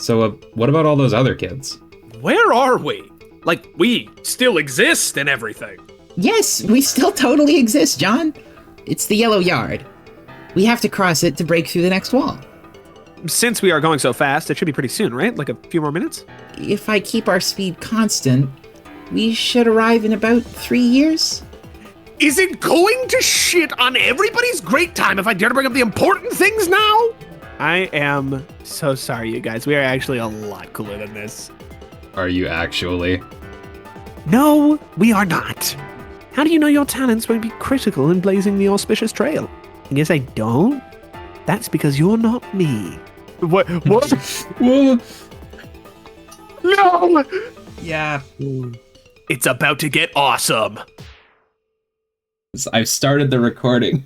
So what about all those other kids? Where are we? Like, we still exist and everything. Yes, we still totally exist, John. It's the Yellow Yard. We have to cross it to break through the next wall. Since we are going so fast, it should be pretty soon, right? Like a few more minutes? If I keep our speed constant, we should arrive in about 3 years. Is it going to shit on everybody's great time if I dare to bring up the important things now? I am so sorry, you guys. We are actually a lot cooler than this. Are you actually? No, we are not. How do you know your talents won't be critical in blazing the auspicious trail? I guess I don't. That's because you're not me. What? Whoa. No! Yeah. It's about to get awesome. I've started the recording.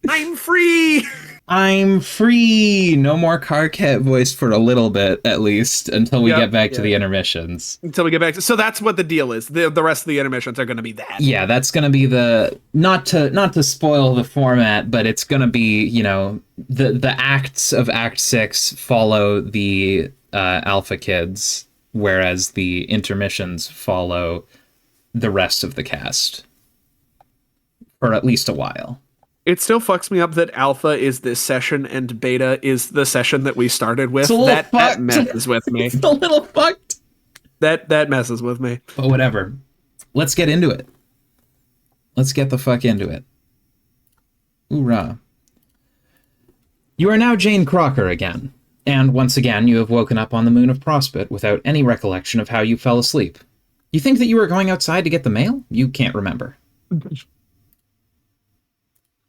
I'm free! I'm free! No more Carcat voice for a little bit, at least, until we get back to the intermissions. Until we get back to... So that's what the deal is. The rest of the intermissions are going to be that. Yeah, that's going to be the... Not to spoil the format, but it's going to be, you know, the acts of Act 6 follow the Alpha Kids, whereas the intermissions follow the rest of the cast. For at least a while. It still fucks me up that Alpha is this session and Beta is the session that we started with. That messes with me. It's a little fucked. That messes with me. But whatever. Let's get into it. Let's get the fuck into it. Hoorah. You are now Jane Crocker again. And once again, you have woken up on the moon of Prospect without any recollection of how you fell asleep. You think that you were going outside to get the mail? You can't remember.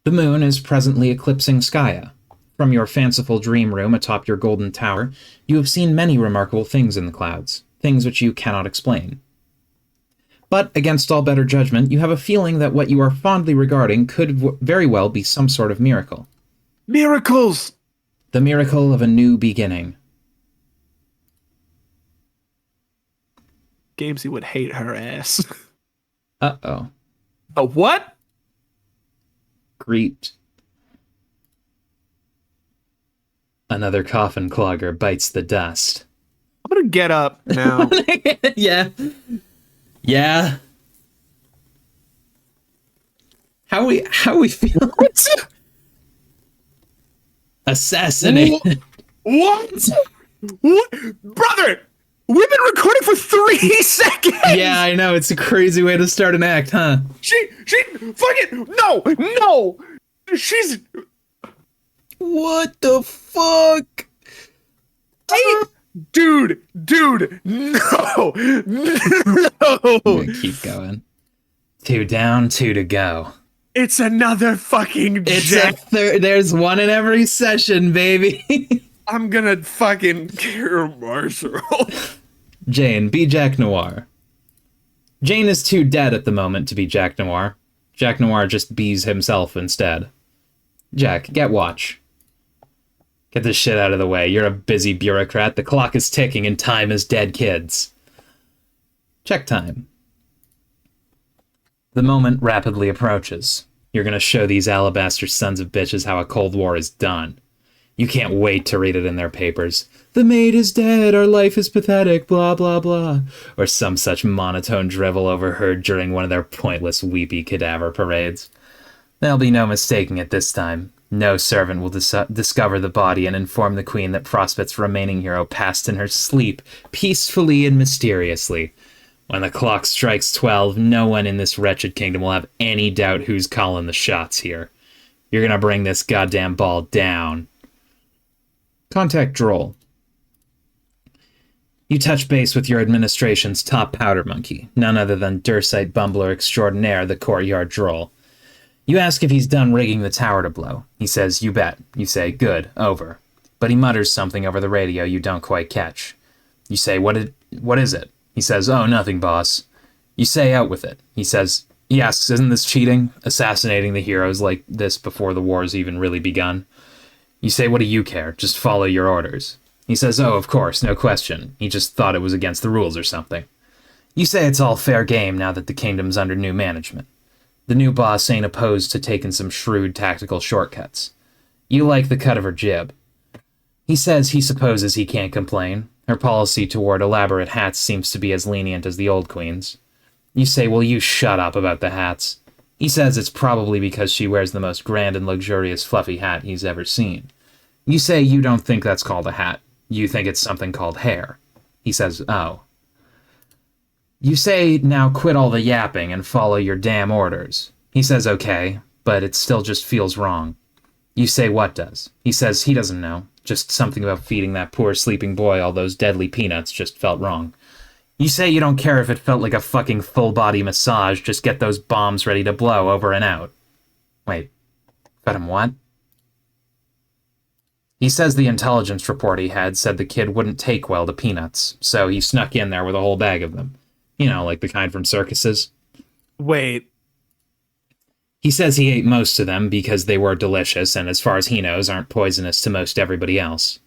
The moon is presently eclipsing Skya. From your fanciful dream room atop your golden tower, you have seen many remarkable things in the clouds, things which you cannot explain. But, against all better judgment, you have a feeling that what you are fondly regarding could very well be some sort of miracle. Miracles! The miracle of a new beginning. Gamesy would hate her ass. Uh-oh. A what? Greet. Another coffin clogger bites the dust. I'm gonna get up now. Yeah. Yeah. How we feel? Assassinated. What? What? Brother! We've been recording for 3 seconds! Yeah, I know. It's a crazy way to start an act, huh? She fucking, no! She's... What the fuck? Dude, no! I'm gonna keep going. 2 down, 2 to go. It's another fucking Jack. There's one in every session, baby. I'm gonna fucking kill Marshall. Jane, be Jack Noir. Jane is too dead at the moment to be Jack Noir. Jack Noir just bees himself instead. Jack, get watch. Get this shit out of the way. You're a busy bureaucrat. The clock is ticking and time is dead, kids. Check time. The moment rapidly approaches. You're gonna show these alabaster sons of bitches how a Cold War is done. You can't wait to read it in their papers. The maid is dead, our life is pathetic, blah, blah, blah. Or some such monotone drivel overheard during one of their pointless, weepy cadaver parades. There'll be no mistaking it this time. No servant will discover the body and inform the queen that Prospect's remaining hero passed in her sleep, peacefully and mysteriously. When the clock strikes 12, no one in this wretched kingdom will have any doubt who's calling the shots here. You're gonna bring this goddamn ball down. Contact Droll. You touch base with your administration's top powder monkey, none other than Dursite Bumbler Extraordinaire, the courtyard Droll. You ask if he's done rigging the tower to blow. He says, you bet. You say, good, over. But he mutters something over the radio you don't quite catch. You say, what is it? He says, oh, nothing, boss. You say, out with it. He asks, isn't this cheating? Assassinating the heroes like this before the war's even really begun? You say, what do you care? Just follow your orders. He says, oh, of course, no question. He just thought it was against the rules or something. You say it's all fair game now that the kingdom's under new management. The new boss ain't opposed to taking some shrewd tactical shortcuts. You like the cut of her jib. He says he supposes he can't complain. Her policy toward elaborate hats seems to be as lenient as the old queen's. You say, will you shut up about the hats? He says it's probably because she wears the most grand and luxurious fluffy hat he's ever seen. You say you don't think that's called a hat. You think it's something called hair. He says, oh. You say, now quit all the yapping and follow your damn orders. He says, okay, but it still just feels wrong. You say, what does? He says he doesn't know. Just something about feeding that poor sleeping boy all those deadly peanuts just felt wrong. You say you don't care if it felt like a fucking full-body massage, just get those bombs ready to blow over and out. Wait, fed him what? He says the intelligence report he had said the kid wouldn't take well to peanuts, so he snuck in there with a whole bag of them. You know, like the kind from circuses. Wait. He says he ate most of them because they were delicious and, as far as he knows, aren't poisonous to most everybody else.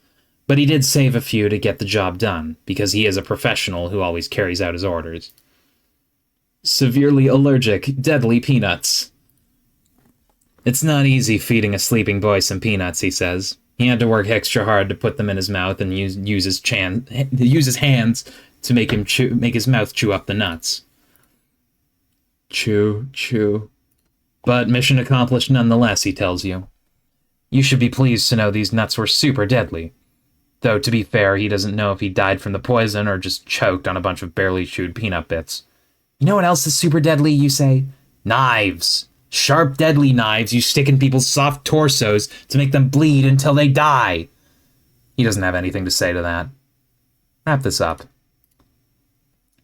But he did save a few to get the job done, because he is a professional who always carries out his orders. Severely allergic, deadly peanuts. It's not easy feeding a sleeping boy some peanuts, he says. He had to work extra hard to put them in his mouth and use his hands to make his mouth chew up the nuts. Chew. But mission accomplished nonetheless, he tells you. You should be pleased to know these nuts were super deadly. Though, to be fair, he doesn't know if he died from the poison or just choked on a bunch of barely chewed peanut bits. You know what else is super deadly, you say? Knives. Sharp, deadly knives you stick in people's soft torsos to make them bleed until they die. He doesn't have anything to say to that. Wrap this up.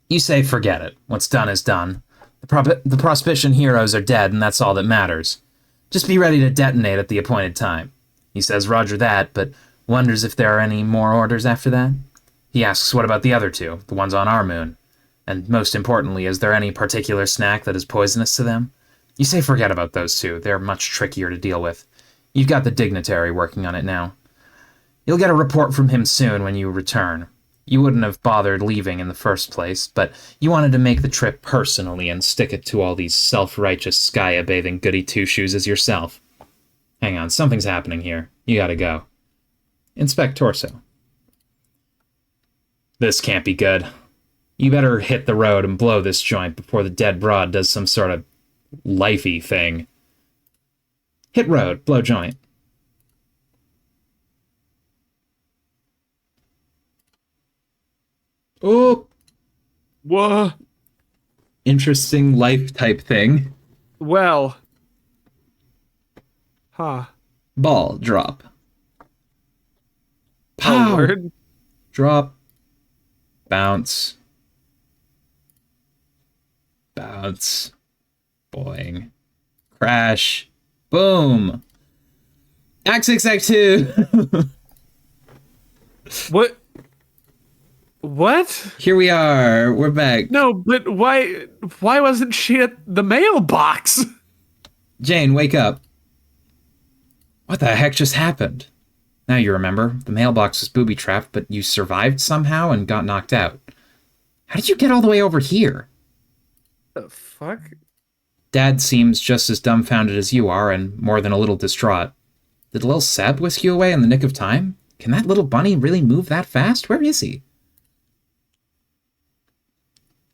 You say forget it. What's done is done. The Prospition heroes are dead, and that's all that matters. Just be ready to detonate at the appointed time. He says roger that, but wonders if there are any more orders after that. He asks what about the other two, the ones on our moon? And most importantly, is there any particular snack that is poisonous to them? You say forget about those two, they're much trickier to deal with. You've got the dignitary working on it now. You'll get a report from him soon when you return. You wouldn't have bothered leaving in the first place, but you wanted to make the trip personally and stick it to all these self-righteous Skya-bathing goody two-shoes as yourself. Hang on, something's happening here. You gotta go. Inspect torso. This can't be good. You better hit the road and blow this joint before the dead broad does some sort of lifey thing. Hit road, blow joint. Oh! What? Interesting life type thing. Well. Huh. Ball, drop. Pow! Oh, word. Drop. Bounce. Bounce. Boing. Crash. Boom! Act 6, Act 2! What? What? Here we are. We're back. No, but why wasn't she at the mailbox? Jane, wake up. What the heck just happened? Now you remember. The mailbox was booby-trapped, but you survived somehow and got knocked out. How did you get all the way over here? The fuck? Dad seems just as dumbfounded as you are and more than a little distraught. Did Lil Seb whisk you away in the nick of time? Can that little bunny really move that fast? Where is he?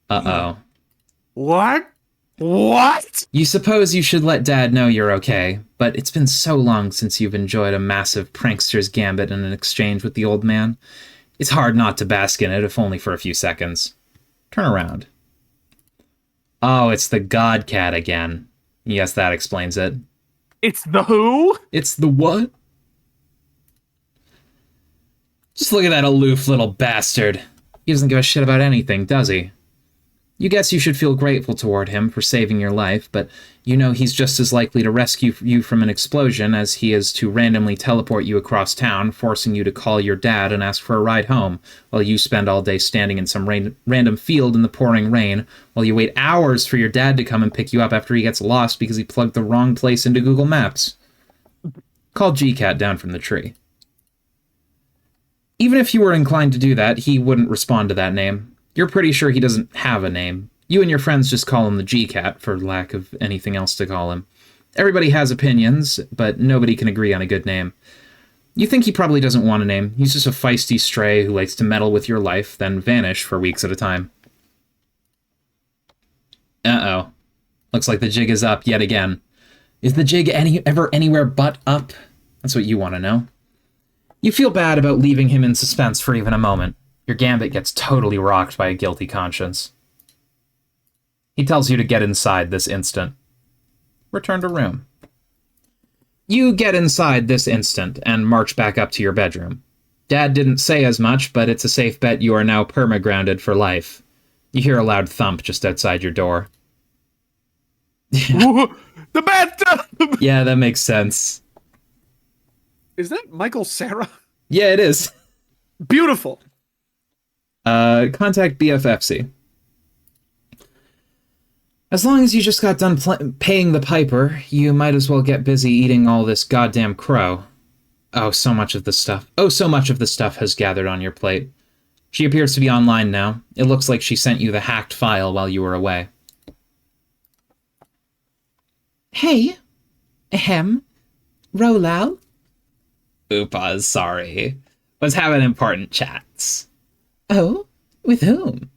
Uh-oh. What? What? You suppose you should let Dad know you're okay, but it's been so long since you've enjoyed a massive prankster's gambit in an exchange with the old man. It's hard not to bask in it, if only for a few seconds. Turn around. Oh, it's the God Cat again. Yes, that explains it. It's the who? It's the what? Just look at that aloof little bastard. He doesn't give a shit about anything, does he? You guess you should feel grateful toward him for saving your life, but you know he's just as likely to rescue you from an explosion as he is to randomly teleport you across town, forcing you to call your dad and ask for a ride home, while you spend all day standing in some random field in the pouring rain, while you wait hours for your dad to come and pick you up after he gets lost because he plugged the wrong place into Google Maps. Call G-Cat down from the tree. Even if you were inclined to do that, he wouldn't respond to that name. You're pretty sure he doesn't have a name. You and your friends just call him the G-Cat, for lack of anything else to call him. Everybody has opinions, but nobody can agree on a good name. You think he probably doesn't want a name. He's just a feisty stray who likes to meddle with your life, then vanish for weeks at a time. Uh-oh. Looks like the jig is up yet again. Is the jig ever anywhere but up? That's what you want to know. You feel bad about leaving him in suspense for even a moment. Your gambit gets totally rocked by a guilty conscience. He tells you to get inside this instant. Return to room. You get inside this instant and march back up to your bedroom. Dad didn't say as much, but it's a safe bet you are now perma-grounded for life. You hear a loud thump just outside your door. The bathtub! Yeah, that makes sense. Is that Michael Cera? Yeah, it is. Beautiful. Contact BFFC. As long as you just got done paying the piper, you might as well get busy eating all this goddamn crow. So much of the stuff has gathered on your plate. She appears to be online now. It looks like she sent you the hacked file while you were away. Hey. Ahem. Rolal. Oopas, sorry. Was having important chats. Oh? With whom?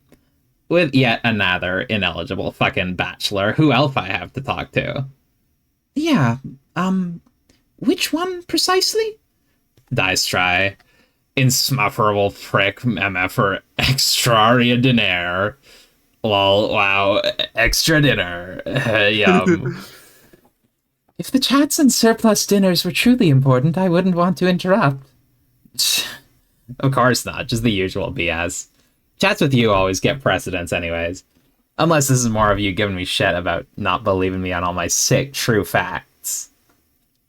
With yet another ineligible fucking bachelor who else I have to talk to. Yeah, which one precisely? Dice try. Insufferable prick MFer extraordinaire. Lol, wow, extra dinner. Yum. If the chats and surplus dinners were truly important, I wouldn't want to interrupt. Of course not, just the usual BS. Chats with you always get precedence anyways. Unless this is more of you giving me shit about not believing me on all my sick true facts.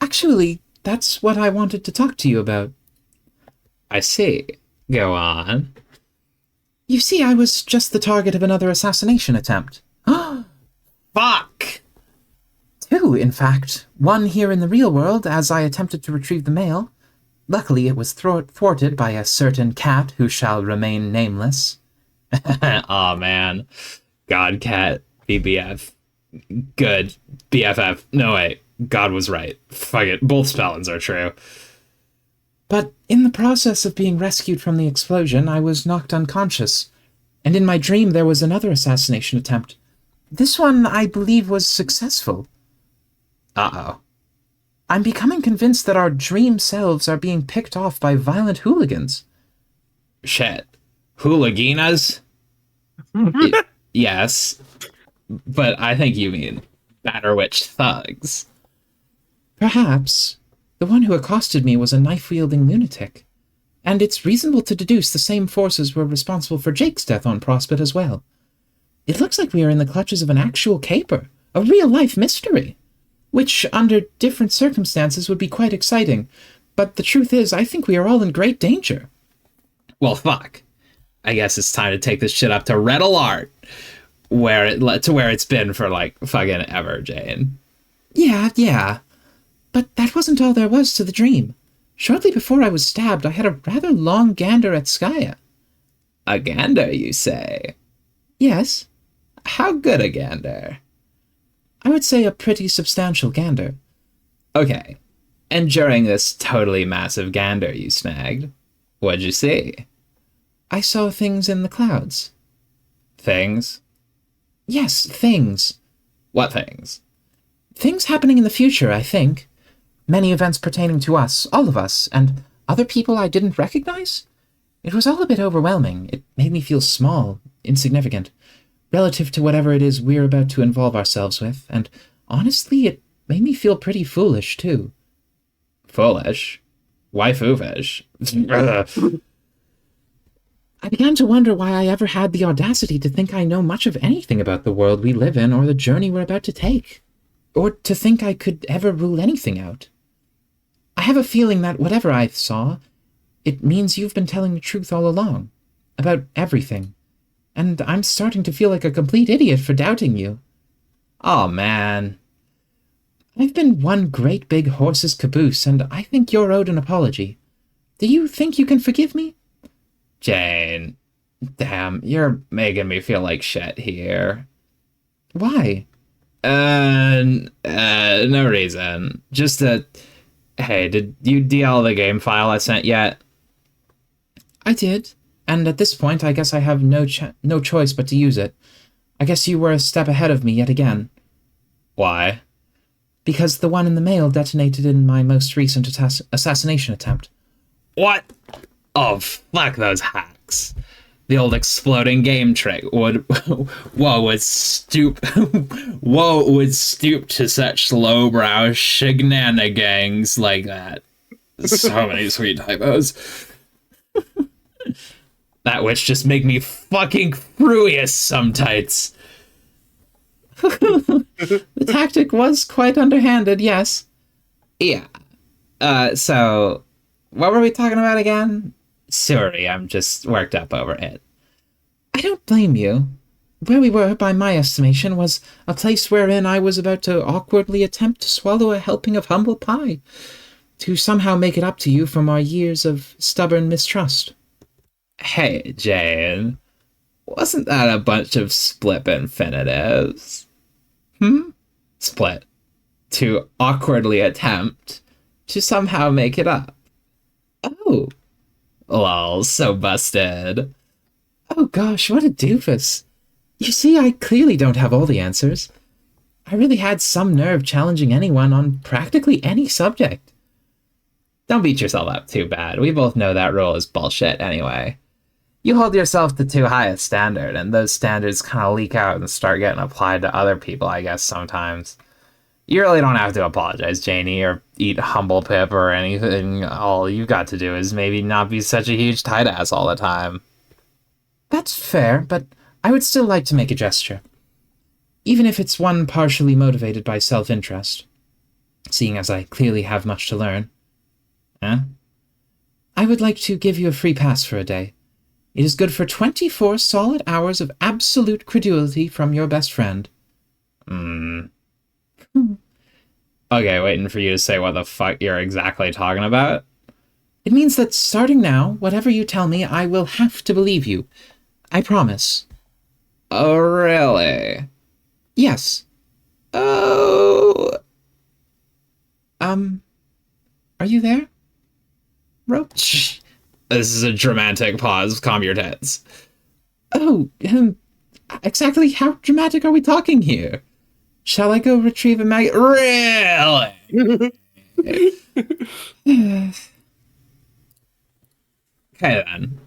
Actually, that's what I wanted to talk to you about. I see. Go on. You see, I was just the target of another assassination attempt. Fuck! 2, in fact. One here in the real world, as I attempted to retrieve the mail. Luckily, it was thwarted by a certain cat who shall remain nameless. Aw, man. God, cat, BBF. Good. BFF. No, wait. God was right. Fuck it. Both spellings are true. But in the process of being rescued from the explosion, I was knocked unconscious. And in my dream, there was another assassination attempt. This one, I believe, was successful. Uh-oh. I'm becoming convinced that our dream selves are being picked off by violent hooligans. Shit. Hooliganas? Yes. But I think you mean Batterwitch thugs. Perhaps. The one who accosted me was a knife-wielding lunatic. And it's reasonable to deduce the same forces were responsible for Jake's death on Prospect as well. It looks like we are in the clutches of an actual caper, a real-life mystery. Which, under different circumstances, would be quite exciting. But the truth is, I think we are all in great danger. Well, fuck. I guess it's time to take this shit up to red alert, where it's been for, like, fucking ever, Jane. Yeah. But that wasn't all there was to the dream. Shortly before I was stabbed, I had a rather long gander at Skya. A gander, you say? Yes. How good a gander? I would say a pretty substantial gander. Okay. And during this totally massive gander you snagged, what'd you see? I saw things in the clouds. Things? Yes, things. What things? Things happening in the future, I think. Many events pertaining to us, all of us, and other people I didn't recognize. It was all a bit overwhelming. It made me feel small, insignificant, relative to whatever it is we're about to involve ourselves with, and honestly, it made me feel pretty foolish, too. Foolish? Why foofish? I began to wonder why I ever had the audacity to think I know much of anything about the world we live in or the journey we're about to take, or to think I could ever rule anything out. I have a feeling that whatever I saw, it means you've been telling the truth all along, about everything. And I'm starting to feel like a complete idiot for doubting you. Oh, man. I've been one great big horse's caboose, and I think you're owed an apology. Do you think you can forgive me? Jane. Damn, you're making me feel like shit here. Why? No reason. Just that Hey, did you DL the game file I sent yet? I did, and at this point I guess I have no choice but to use it. I guess you were a step ahead of me yet again. Why? Because the one in the mail detonated in my most recent assassination attempt. What? Oh, fuck those hacks. The old exploding game trick would would stoop to such lowbrow shenanigans like that. So many sweet typos. That which just make me fucking furious sometimes. The tactic was quite underhanded, yes. Yeah. So what were we talking about again? Sorry, I'm just worked up over it. I don't blame you. Where we were, by my estimation, was a place wherein I was about to awkwardly attempt to swallow a helping of humble pie, to somehow make it up to you from our years of stubborn mistrust. Hey, Jane. Wasn't that a bunch of split infinitives? Split. To awkwardly attempt to somehow make it up. Oh. Lol, so busted. Oh gosh, what a doofus. You see, I clearly don't have all the answers. I really had some nerve challenging anyone on practically any subject. Don't beat yourself up too bad. We both know that rule is bullshit anyway. You hold yourself to too high a standard, and those standards kind of leak out and start getting applied to other people, I guess, sometimes. You really don't have to apologize, Janie, or eat humble pip or anything. All you got to do is maybe not be such a huge tight ass all the time. That's fair, but I would still like to make a gesture. Even if it's one partially motivated by self-interest. Seeing as I clearly have much to learn. Huh? I would like to give you a free pass for a day. It is good for 24 solid hours of absolute credulity from your best friend. Okay, waiting for you to say what the fuck you're exactly talking about. It means that starting now, whatever you tell me, I will have to believe you. I promise. Oh, really? Yes. Oh. Are you there? Roach. This is a dramatic pause. Calm your tits. Oh, exactly how dramatic are we talking here? Shall I go retrieve a mag- Really? Okay, then.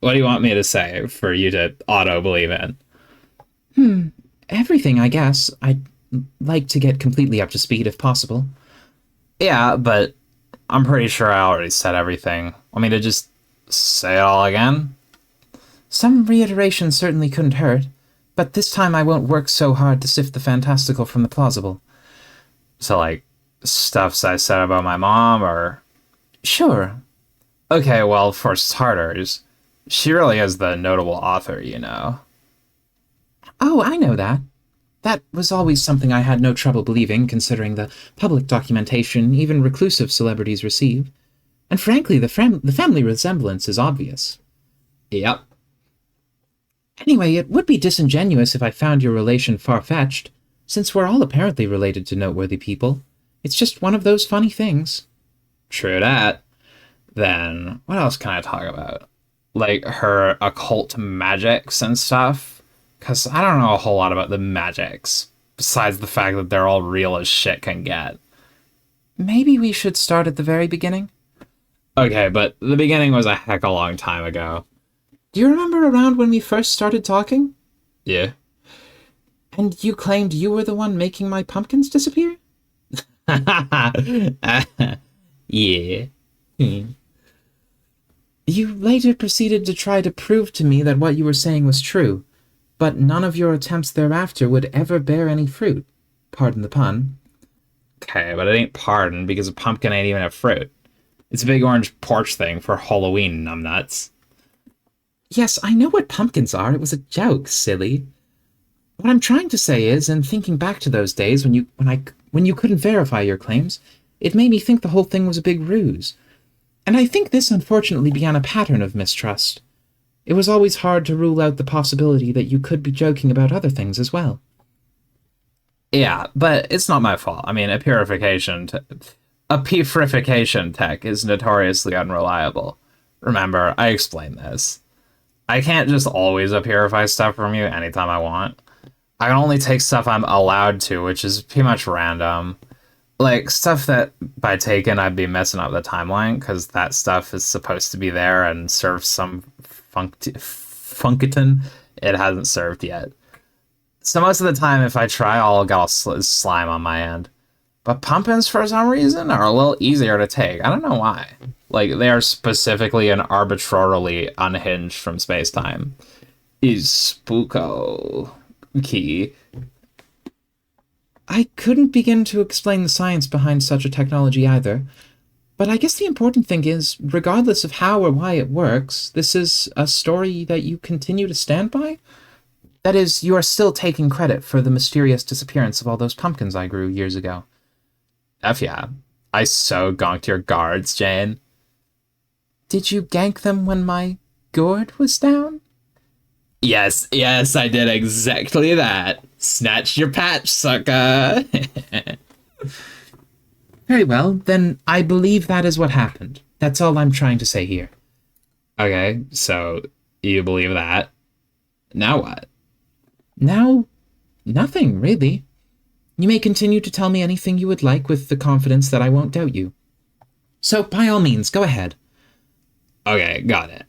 What do you want me to say for you to auto-believe in? Everything, I guess. I'd like to get completely up to speed if possible. Yeah, but I'm pretty sure I already said everything. Want me to just say it all again? Some reiteration certainly couldn't hurt, but this time I won't work so hard to sift the fantastical from the plausible. So, like, stuffs I said about my mom, or... Sure. Okay, well, for starters, she really is the notable author, you know. Oh, I know that. That was always something I had no trouble believing, considering the public documentation even reclusive celebrities receive. And frankly, the family resemblance is obvious. Yep. Anyway, it would be disingenuous if I found your relation far-fetched, since we're all apparently related to noteworthy people. It's just one of those funny things. True that. Then, what else can I talk about? Like, her occult magics and stuff? Because I don't know a whole lot about the magics, besides the fact that they're all real as shit can get. Maybe we should start at the very beginning? Okay, but the beginning was a heck of a long time ago. Do you remember around when we first started talking? Yeah. And you claimed you were the one making my pumpkins disappear? Yeah. You later proceeded to try to prove to me that what you were saying was true, but none of your attempts thereafter would ever bear any fruit. Pardon the pun. Okay, but it ain't pardon because a pumpkin ain't even a fruit. It's a big orange porch thing for Halloween, numbnuts. Yes, I know what pumpkins are. It was a joke, silly. What I'm trying to say is, in thinking back to those days when you couldn't verify your claims, it made me think the whole thing was a big ruse. And I think this unfortunately began a pattern of mistrust. It was always hard to rule out the possibility that you could be joking about other things as well. Yeah, but it's not my fault. I mean, a purification... A purification tech is notoriously unreliable. Remember, I explained this. I can't just always purify stuff from you anytime I want. I can only take stuff I'm allowed to, which is pretty much random. Like, stuff that by taking I'd be messing up the timeline, because that stuff is supposed to be there and serve some funkiton it hasn't served yet. So most of the time, if I try, I'll get all slime on my end. But pumpkins, for some reason, are a little easier to take. I don't know why. Like, they are specifically and arbitrarily unhinged from space-time. Is spooko key. I couldn't begin to explain the science behind such a technology either. But I guess the important thing is, regardless of how or why it works, this is a story that you continue to stand by? That is, you are still taking credit for the mysterious disappearance of all those pumpkins I grew years ago. F yeah. I so gonked your guards, Jane. Did you gank them when my gourd was down? Yes, I did exactly that. Snatched your patch, sucker. Very well, then I believe that is what happened. That's all I'm trying to say here. Okay, so you believe that. Now what? Now, nothing, really. You may continue to tell me anything you would like with the confidence that I won't doubt you. So, by all means, go ahead. Okay, got it.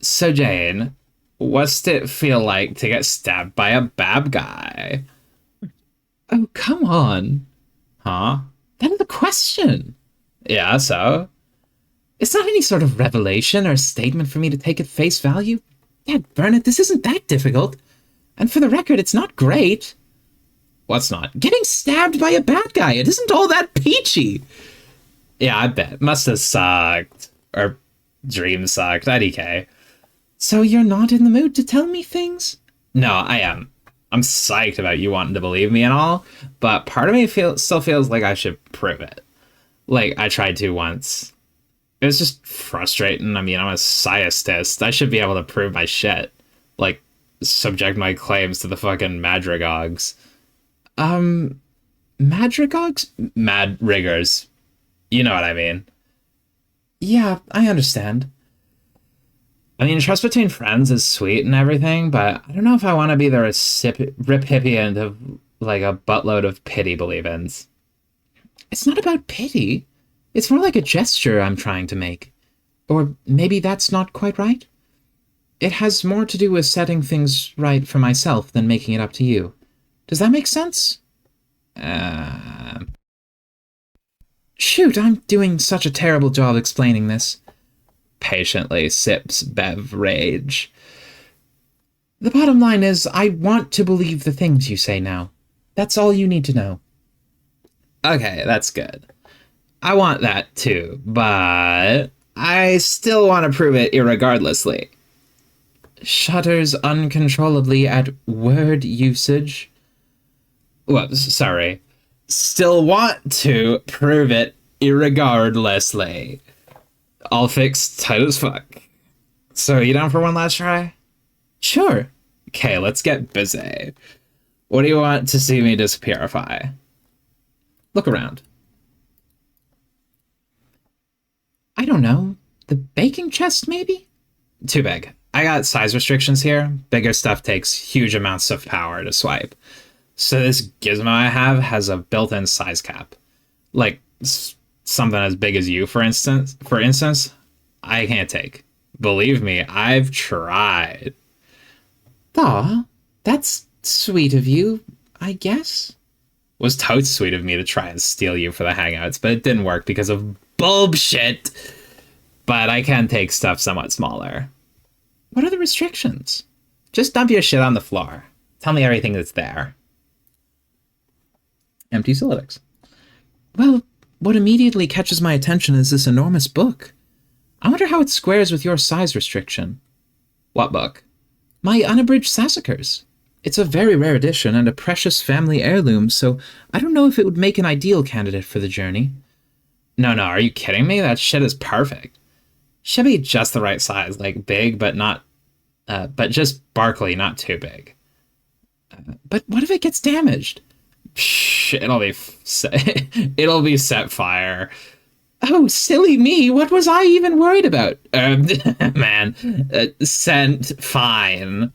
So, Jane, what's it feel like to get stabbed by a bad guy? Oh, come on. Huh? That is the question. Yeah, so? It's not any sort of revelation or statement for me to take at face value. Yeah, burn it, this isn't that difficult. And for the record, it's not great. What's not? Getting stabbed by a bad guy. It isn't all that peachy. Yeah, I bet. Must have sucked. Or dream sucked. IDK. So you're not in the mood to tell me things? No, I am. I'm psyched about you wanting to believe me and all, but part of me still feels like I should prove it. Like, I tried to once. It was just frustrating. I mean, I'm a scientist. I should be able to prove my shit. Like, subject my claims to the fucking madrigogs. Madrigogs? Mad riggers. You know what I mean. Yeah, I understand. I mean, trust between friends is sweet and everything, but I don't know if I want to be the recipient of, like, a buttload of pity believe-ins. It's not about pity. It's more like a gesture I'm trying to make. Or maybe that's not quite right? It has more to do with setting things right for myself than making it up to you. Does that make sense? Shoot, I'm doing such a terrible job explaining this. Patiently sips beverage. The bottom line is, I want to believe the things you say now. That's all you need to know. Okay, that's good. I want that too, but I still want to prove it irregardlessly. Shudders uncontrollably at word usage. Whoops, sorry. Still want to prove it irregardlessly. All fixed, tight as fuck. So, you down for one last try? Sure. Okay, let's get busy. What do you want to see me dispurify? Look around. I don't know. The baking chest, maybe? Too big. I got size restrictions here. Bigger stuff takes huge amounts of power to swipe. So this gizmo I have has a built-in size cap. Like, something as big as you, for instance, I can't take. Believe me, I've tried. Aw, that's sweet of you, I guess. Was totes sweet of me to try and steal you for the hangouts, but it didn't work because of bullshit. But I can take stuff somewhat smaller. What are the restrictions? Just dump your shit on the floor. Tell me everything that's there. Empty Solidics. Well, what immediately catches my attention is this enormous book. I wonder how it squares with your size restriction. What book? My unabridged Sassacres. It's a very rare edition and a precious family heirloom, so I don't know if it would make an ideal candidate for the journey. No, are you kidding me? That shit is perfect. Should be just the right size, like big, but not, but just sparkly, not too big. But what if it gets damaged? Psh, it'll be set fire. Oh, silly me, what was I even worried about? Man, sent fine.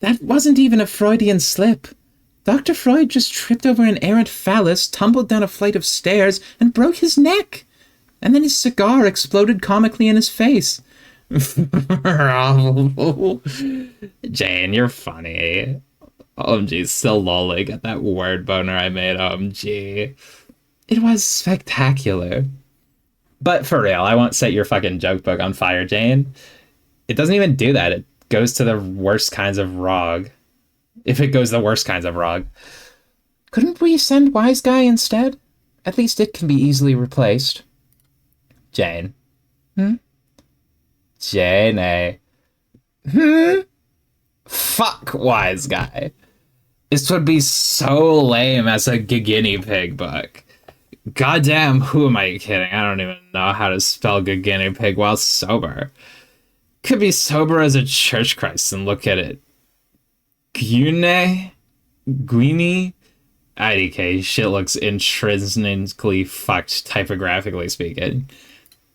That wasn't even a Freudian slip. Dr. Freud just tripped over an errant phallus, tumbled down a flight of stairs, and broke his neck. And then his cigar exploded comically in his face. Jane, you're funny. OMG, still lolling at that word boner I made, OMG. It was spectacular. But for real, I won't set your fucking joke book on fire, Jane. It doesn't even do that. It goes to the worst kinds of ROG. If it goes the worst kinds of ROG. Couldn't we send Wise Guy instead? At least it can be easily replaced. Jane. Jane. Fuck Wise Guy. This would be so lame as a guinea pig book. Goddamn, who am I kidding? I don't even know how to spell guinea pig while sober. Could be sober as a church Christ and look at it. Guinea? IDK, shit looks intrinsically fucked, typographically speaking.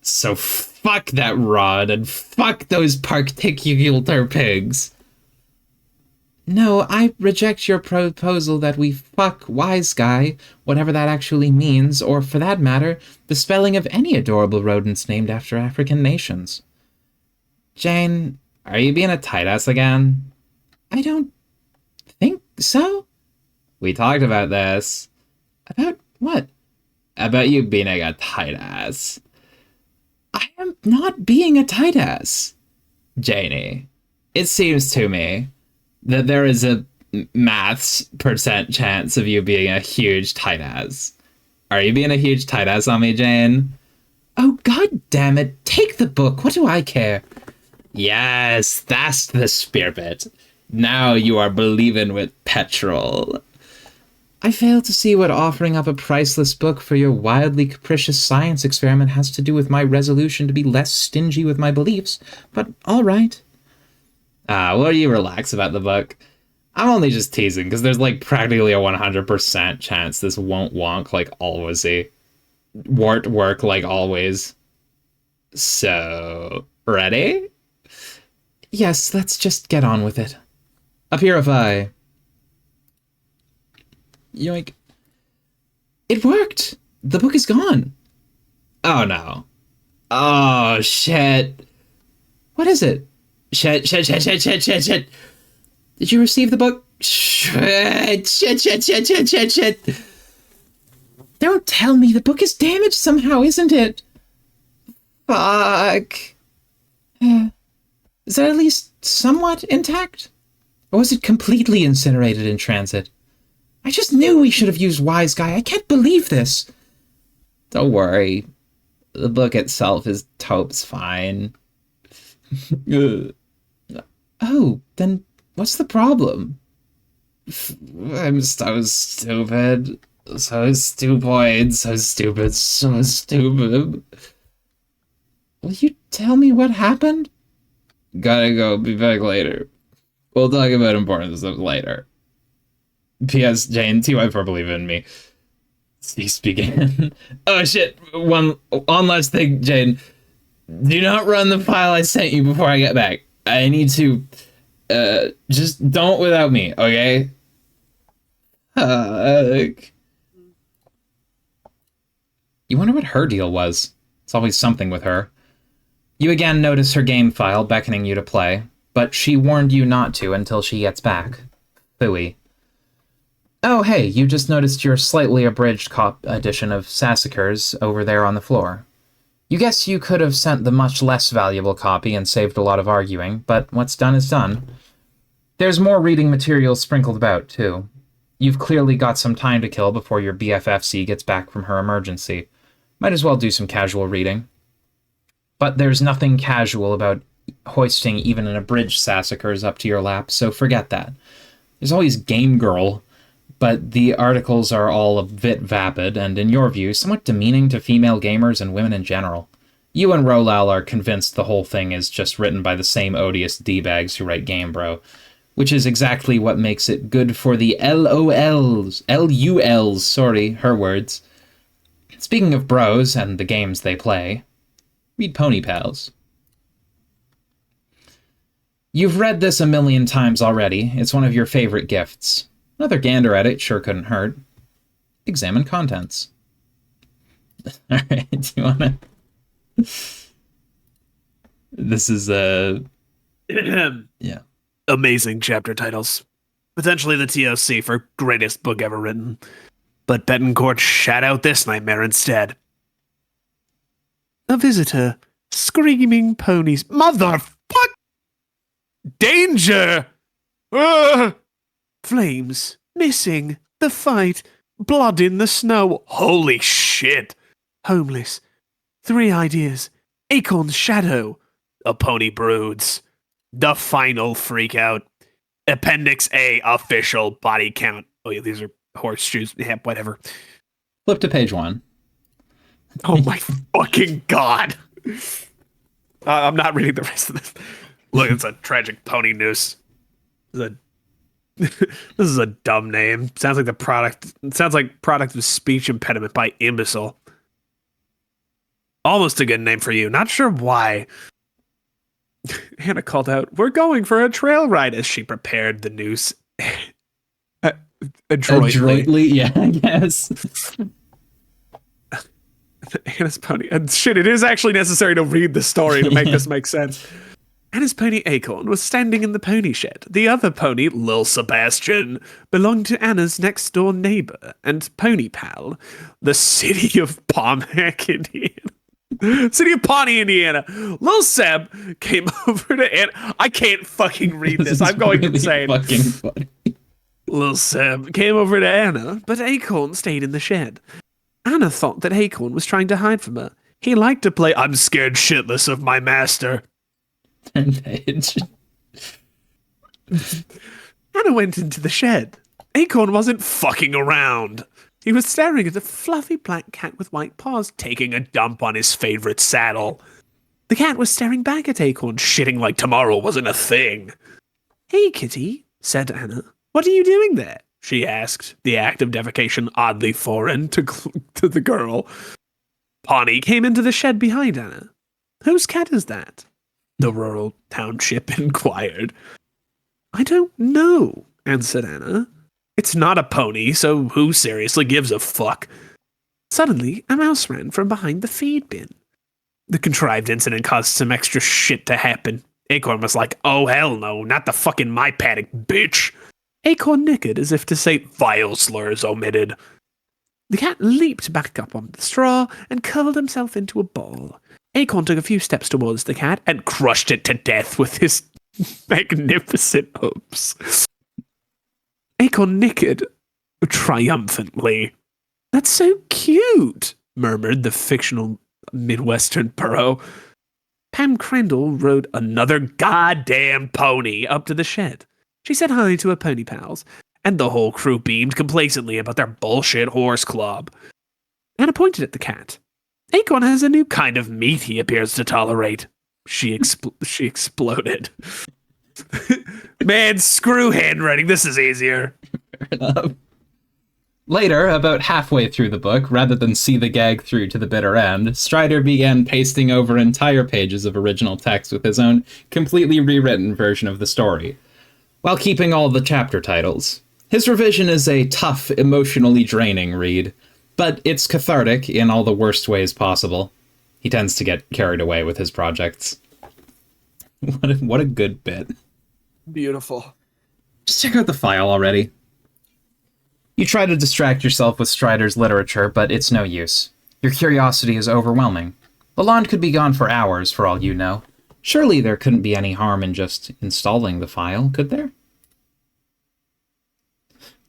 So fuck that rod and fuck those particular pigs. No, I reject your proposal that we fuck Wise Guy, whatever that actually means, or for that matter, the spelling of any adorable rodents named after African nations. Jane, are you being a tight ass again? I don't think so. We talked about this. About what? About you being a tight ass. I am not being a tight ass. Janie, it seems to me that there is a maths % chance of you being a huge tight ass. Are you being a huge tight ass on me, Jane? Oh, god damn it. Take the book. What do I care? Yes, that's the spirit. Now you are believing with petrol. I fail to see what offering up a priceless book for your wildly capricious science experiment has to do with my resolution to be less stingy with my beliefs, but all right. What do you relax about the book? I'm only just teasing, because there's like practically a 100% chance this won't wonk like alwaysy. Won't work like always. So, ready? Yes, let's just get on with it. A purify. Yoink. It worked! The book is gone. Oh no. Oh shit. What is it? Shit. Did you receive the book? Shit. Don't tell me the book is damaged somehow, isn't it? Fuck. Is that at least somewhat intact? Or was it completely incinerated in transit? I just knew we should have used Wise Guy. I can't believe this. Don't worry. The book itself is tope's fine. Oh, then what's the problem? I'm so stupid. So stupid. Will you tell me what happened? Gotta go. Be back later. We'll talk about important stuff later. P.S. Jane, TY for believe in me. Cease begin. Oh shit. One last thing, Jane. Do not run the file I sent you before I get back. I need to just don't without me, okay? You wonder what her deal was. It's always something with her. You again notice her game file beckoning you to play, but she warned you not to until she gets back. Phooey. Oh, hey, you just noticed your slightly abridged edition of Sassacres over there on the floor. You guess you could have sent the much less valuable copy and saved a lot of arguing, but what's done is done. There's more reading material sprinkled about, too. You've clearly got some time to kill before your BFFC gets back from her emergency. Might as well do some casual reading. But there's nothing casual about hoisting even an abridged Sassacres up to your lap, so forget that. There's always Game Girl, but the articles are all a bit vapid and, in your view, somewhat demeaning to female gamers and women in general. You and Rolal are convinced the whole thing is just written by the same odious D-bags who write Game Bro, which is exactly what makes it good for the LOLs, LULs, sorry, her words. Speaking of bros and the games they play, read Pony Pals. You've read this a million times already. It's one of your favorite gifts. Another gander at it sure couldn't hurt. Examine contents. Alright, do you wanna... This is yeah. Amazing chapter titles. Potentially the TOC for greatest book ever written. But Betancourt shat out this nightmare instead. A visitor. Screaming ponies. Motherfuck! Danger! Flames. Missing. The fight. Blood in the snow. Holy shit. Homeless. 3 ideas. Acorn's shadow. A pony broods. The final freakout. Appendix A official body count. Oh yeah, these are horseshoes. Yeah, whatever. Flip to page 1. Oh my fucking god. I'm not reading the rest of this. Look, it's a tragic pony noose. This is a dumb name. Sounds like product of speech impediment by imbecile. Almost a good name for you. Not sure why. Hannah called out, "We're going for a trail ride," as she prepared the noose. Adroitly, yeah, I guess. Hannah's pony. And shit, it is actually necessary to read the story to make this make sense. Anna's pony Acorn was standing in the pony shed. The other pony, Lil Sebastian, belonged to Anna's next door neighbor and pony pal, the city of Pontiac, Indiana. City of Pawnee, Indiana. Lil Seb came over to Anna. I can't fucking read this. I'm going really insane. Fucking funny. Lil Seb came over to Anna, but Acorn stayed in the shed. Anna thought that Acorn was trying to hide from her. He liked to play "I'm scared shitless of my master." Page. Anna went into the shed. Acorn wasn't fucking around. He was staring at a fluffy black cat with white paws taking a dump on his favorite saddle. The cat was staring back at Acorn, shitting like tomorrow wasn't a thing. "Hey, kitty," said Anna. "What are you doing there?" she asked, the act of defecation oddly foreign to the girl. Pawnee came into the shed behind Anna. "Whose cat is that?" the rural township inquired. "I don't know," answered Anna. "It's not a pony, so who seriously gives a fuck?" Suddenly, a mouse ran from behind the feed bin. The contrived incident caused some extra shit to happen. Acorn was like, "Oh hell no, not the fucking my paddock, bitch." Acorn nickered as if to say vile slurs omitted. The cat leaped back up on the straw and curled himself into a ball. Acorn took a few steps towards the cat and crushed it to death with his magnificent hooves. Acorn nickered triumphantly. "That's so cute," murmured the fictional Midwestern burro. Pam Crandall rode another goddamn pony up to the shed. She said hi to her pony pals, and the whole crew beamed complacently about their bullshit horse club. Anna pointed at the cat. "Acorn has a new kind of meat he appears to tolerate." She exploded. Man, screw handwriting. This is easier. Fair enough. Later, about halfway through the book, rather than see the gag through to the bitter end, Strider began pasting over entire pages of original text with his own completely rewritten version of the story, while keeping all the chapter titles. His revision is a tough, emotionally draining read, but it's cathartic in all the worst ways possible. He tends to get carried away with his projects. What a good bit. Beautiful. Just check out the file already. You try to distract yourself with Strider's literature, but it's no use. Your curiosity is overwhelming. Lalonde could be gone for hours, for all you know. Surely there couldn't be any harm in just installing the file, could there?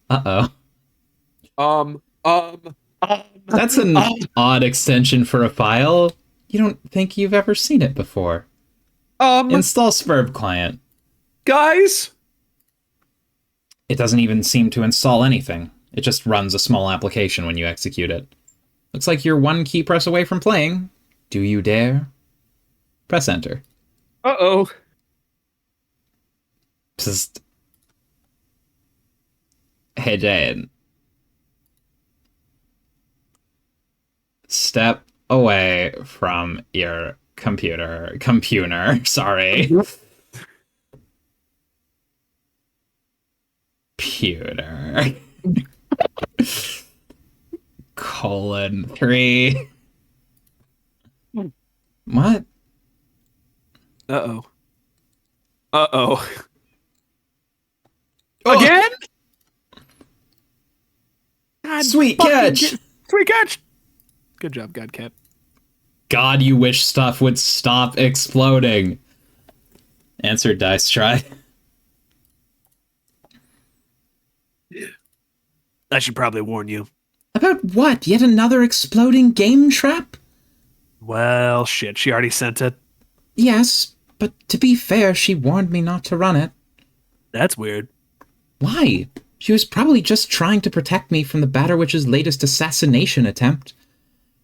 Uh-oh. That's an odd extension for a file. You don't think you've ever seen it before. Install Spurb client. Guys? It doesn't even seem to install anything. It just runs a small application when you execute it. Looks like you're one key press away from playing. Do you dare? Press enter. Uh-oh. Psst. Hey, Jane. Step away from your computer. Sorry. Computer. :3. What? Uh-oh. Uh-oh. Oh, Again? God sweet fucking catch! Sweet catch! Good job, Godcat. God, you wish stuff would stop exploding. Answer dice try. I should probably warn you. About what? Yet another exploding game trap? Well, shit, she already sent it. Yes, but to be fair, she warned me not to run it. That's weird. Why? She was probably just trying to protect me from the Batterwitch's latest assassination attempt.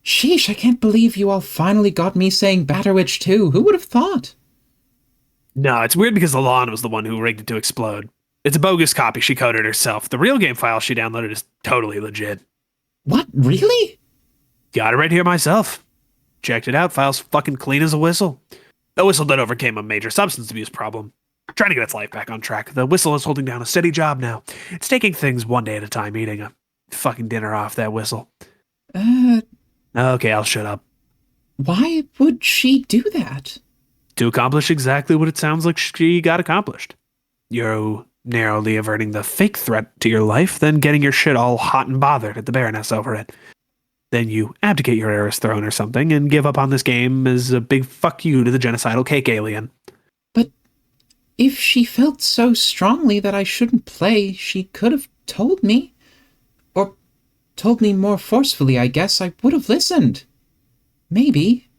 Sheesh, I can't believe you all finally got me saying Batterwitch too. Who would have thought? No, it's weird because the Lawn was the one who rigged it to explode. It's a bogus copy she coded herself. The real game file she downloaded is totally legit. What? Really? Got it right here myself. Checked it out. File's fucking clean as a whistle. A whistle that overcame a major substance abuse problem. Trying to get its life back on track. The whistle is holding down a steady job now. It's taking things one day at a time, eating a fucking dinner off that whistle. Okay, I'll shut up. Why would she do that? To accomplish exactly what it sounds like she got accomplished. You're narrowly averting the fake threat to your life, then getting your shit all hot and bothered at the Baroness over it. Then you abdicate your heiress throne or something and give up on this game as a big fuck you to the genocidal cake alien. But if she felt so strongly that I shouldn't play, she could have told me. Or told me more forcefully, I guess. I would have listened. Maybe.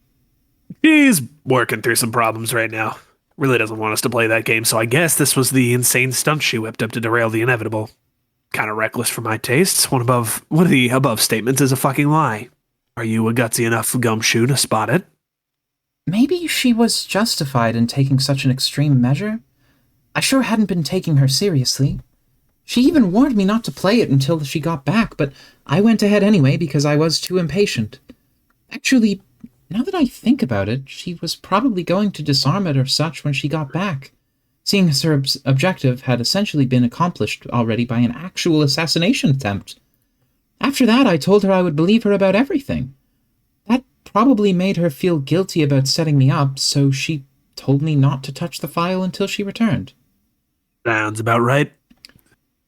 He's working through some problems right now. Really doesn't want us to play that game, so I guess this was the insane stunt she whipped up to derail the inevitable. Kind of reckless for my tastes. One of the above statements is a fucking lie. Are you a gutsy enough gumshoe to spot it? Maybe she was justified in taking such an extreme measure. I sure hadn't been taking her seriously. She even warned me not to play it until she got back, but I went ahead anyway because I was too impatient. Actually, now that I think about it, she was probably going to disarm it or such when she got back, seeing as her objective had essentially been accomplished already by an actual assassination attempt. After that, I told her I would believe her about everything. That probably made her feel guilty about setting me up, so she told me not to touch the file until she returned. Sounds about right.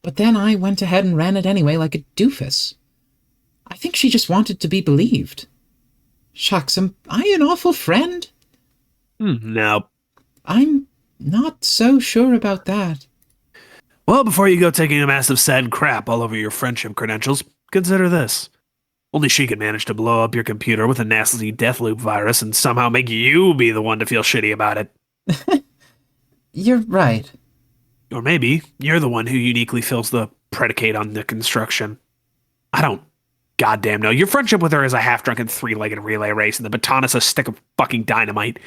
But then I went ahead and ran it anyway like a doofus. I think she just wanted to be believed. Shucks, am I an awful friend? No. I'm not so sure about that. Well, before you go taking a massive sad crap all over your friendship credentials, consider this. Only she could manage to blow up your computer with a nasty Deathloop virus and somehow make you be the one to feel shitty about it. You're right. Or maybe you're the one who uniquely fills the predicate on the construction. I don't goddamn know. Your friendship with her is a half-drunken three-legged relay race, and the baton is a stick of fucking dynamite.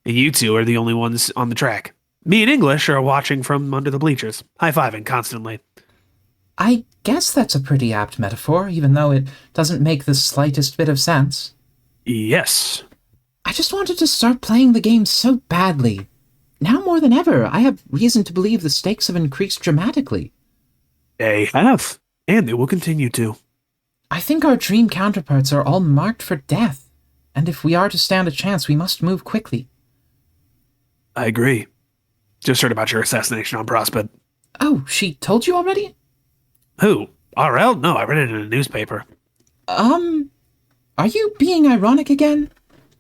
And you two are the only ones on the track. Me and English are watching from under the bleachers, high-fiving constantly. I guess that's a pretty apt metaphor, even though it doesn't make the slightest bit of sense. Yes. I just wanted to start playing the game so badly. Now more than ever, I have reason to believe the stakes have increased dramatically. They have, and they will continue to. I think our dream counterparts are all marked for death, and if we are to stand a chance, we must move quickly. I agree. Just heard about your assassination on Prospect. Oh, she told you already? Who? RL? No, I read it in a newspaper. Are you being ironic again?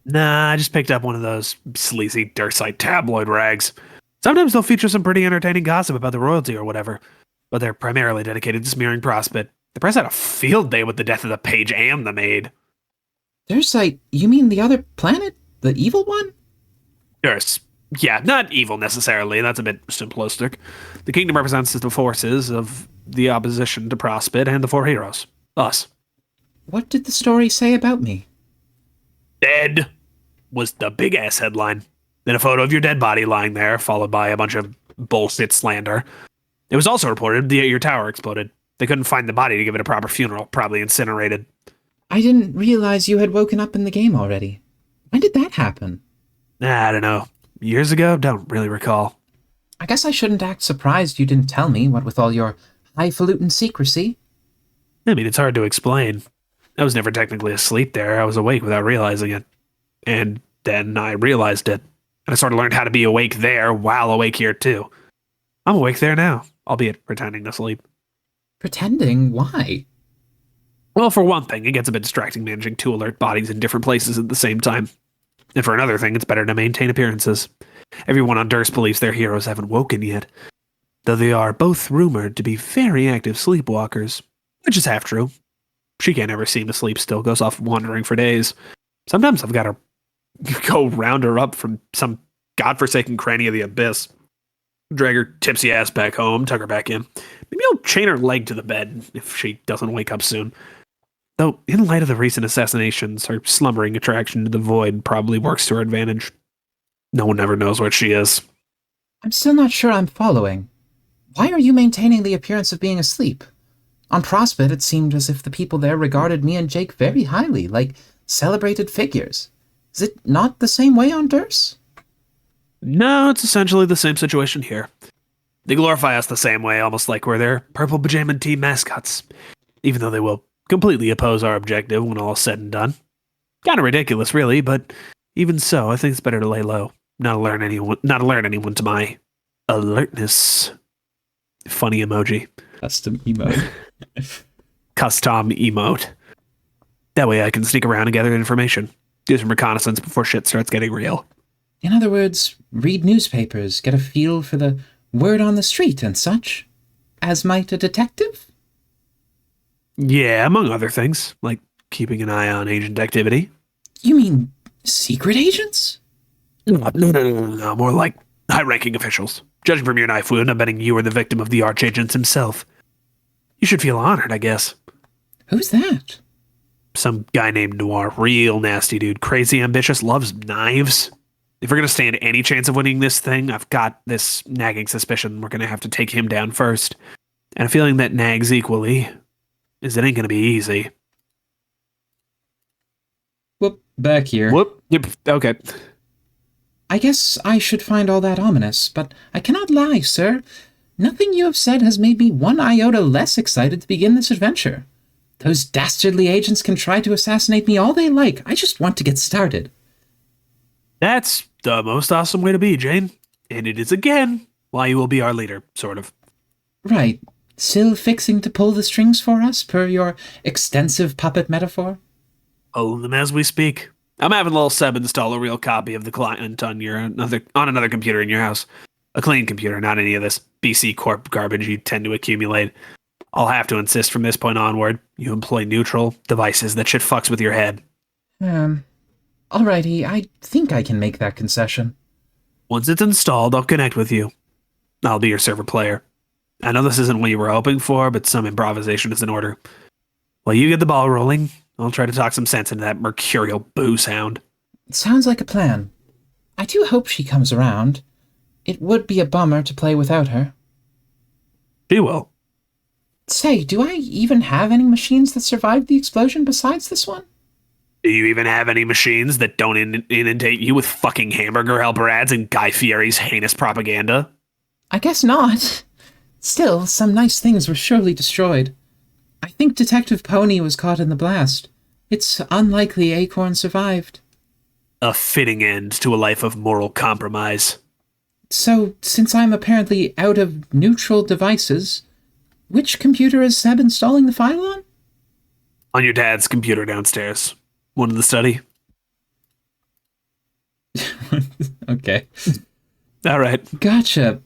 Nah, I just picked up one of those sleazy Dursite tabloid rags. Sometimes they'll feature some pretty entertaining gossip about the royalty or whatever, but they're primarily dedicated to smearing Prospect. The press had a field day with the death of the page and the maid. Dursite, you mean the other planet? The evil one? Durs. Yeah, not evil necessarily. That's a bit simplistic. The kingdom represents the forces of the opposition to Prospect and the four heroes. Us. What did the story say about me? Dead was the big-ass headline. Then a photo of your dead body lying there, followed by a bunch of bullshit slander. It was also reported that your tower exploded. They couldn't find the body to give it a proper funeral, probably incinerated. I didn't realize you had woken up in the game already. When did that happen? I don't know. Years ago? Don't really recall. I guess I shouldn't act surprised you didn't tell me, what with all your highfalutin secrecy. I mean, it's hard to explain. I was never technically asleep there. I was awake without realizing it. And then I realized it. And I sort of learned how to be awake there while awake here, too. I'm awake there now, albeit pretending to sleep. Pretending? Why? Well, for one thing, it gets a bit distracting managing two alert bodies in different places at the same time. And for another thing, it's better to maintain appearances. Everyone on Durst believes their heroes haven't woken yet, though they are both rumored to be very active sleepwalkers, which is half true. She can't ever seem to sleep still, goes off wandering for days. Sometimes I've got to go round her up from some godforsaken cranny of the abyss, drag her tipsy ass back home, tuck her back in. Maybe I'll chain her leg to the bed if she doesn't wake up soon. Though, in light of the recent assassinations, her slumbering attraction to the void probably works to her advantage. No one ever knows where she is. I'm still not sure I'm following. Why are you maintaining the appearance of being asleep? On Prospect, it seemed as if the people there regarded me and Jake very highly, like celebrated figures. Is it not the same way on Durst? No, it's essentially the same situation here. They glorify us the same way, almost like we're their purple pajama team mascots, even though they will completely oppose our objective when all is said and done. Kind of ridiculous, really, but even so, I think it's better to lay low, not alert anyone to my alertness. Funny emoji. Custom emote. Custom emote. That way I can sneak around and gather information. Do some reconnaissance before shit starts getting real. In other words, read newspapers, get a feel for the word on the street and such. As might a detective? Yeah, among other things, like keeping an eye on agent activity. You mean secret agents? No, more like high-ranking officials. Judging from your knife wound, I'm betting you were the victim of the archagent himself. You should feel honored, I guess. Who's that? Some guy named Noir. Real nasty dude. Crazy ambitious. Loves knives. If we're going to stand any chance of winning this thing, I've got this nagging suspicion we're going to have to take him down first. And a feeling that nags equally is it ain't going to be easy. Whoop, back here. Whoop. Yep. Okay. I guess I should find all that ominous, but I cannot lie, sir. Nothing you have said has made me one iota less excited to begin this adventure. Those dastardly agents can try to assassinate me all they like. I just want to get started. That's the most awesome way to be, Jane. And it is again why you will be our leader, sort of. Right. Still fixing to pull the strings for us, per your extensive puppet metaphor? Pulling them as we speak. I'm having little Seb install a real copy of the client on another computer in your house. A clean computer, not any of this BC Corp garbage you tend to accumulate. I'll have to insist from this point onward, you employ neutral devices that shit fucks with your head. Alrighty, I think I can make that concession. Once it's installed, I'll connect with you. I'll be your server player. I know this isn't what you were hoping for, but some improvisation is in order. While you get the ball rolling, I'll try to talk some sense into that mercurial booze hound. It sounds like a plan. I do hope she comes around. It would be a bummer to play without her. She will. Say, do I even have any machines that survived the explosion besides this one? Do you even have any machines that don't inundate you with fucking hamburger helper ads and Guy Fieri's heinous propaganda? I guess not. Still, some nice things were surely destroyed. I think Detective Pony was caught in the blast. It's unlikely Acorn survived. A fitting end to a life of moral compromise. So, since I'm apparently out of neutral devices, which computer is Seb installing the file on? On your dad's computer downstairs. One in the study. Okay. All right. Gotcha.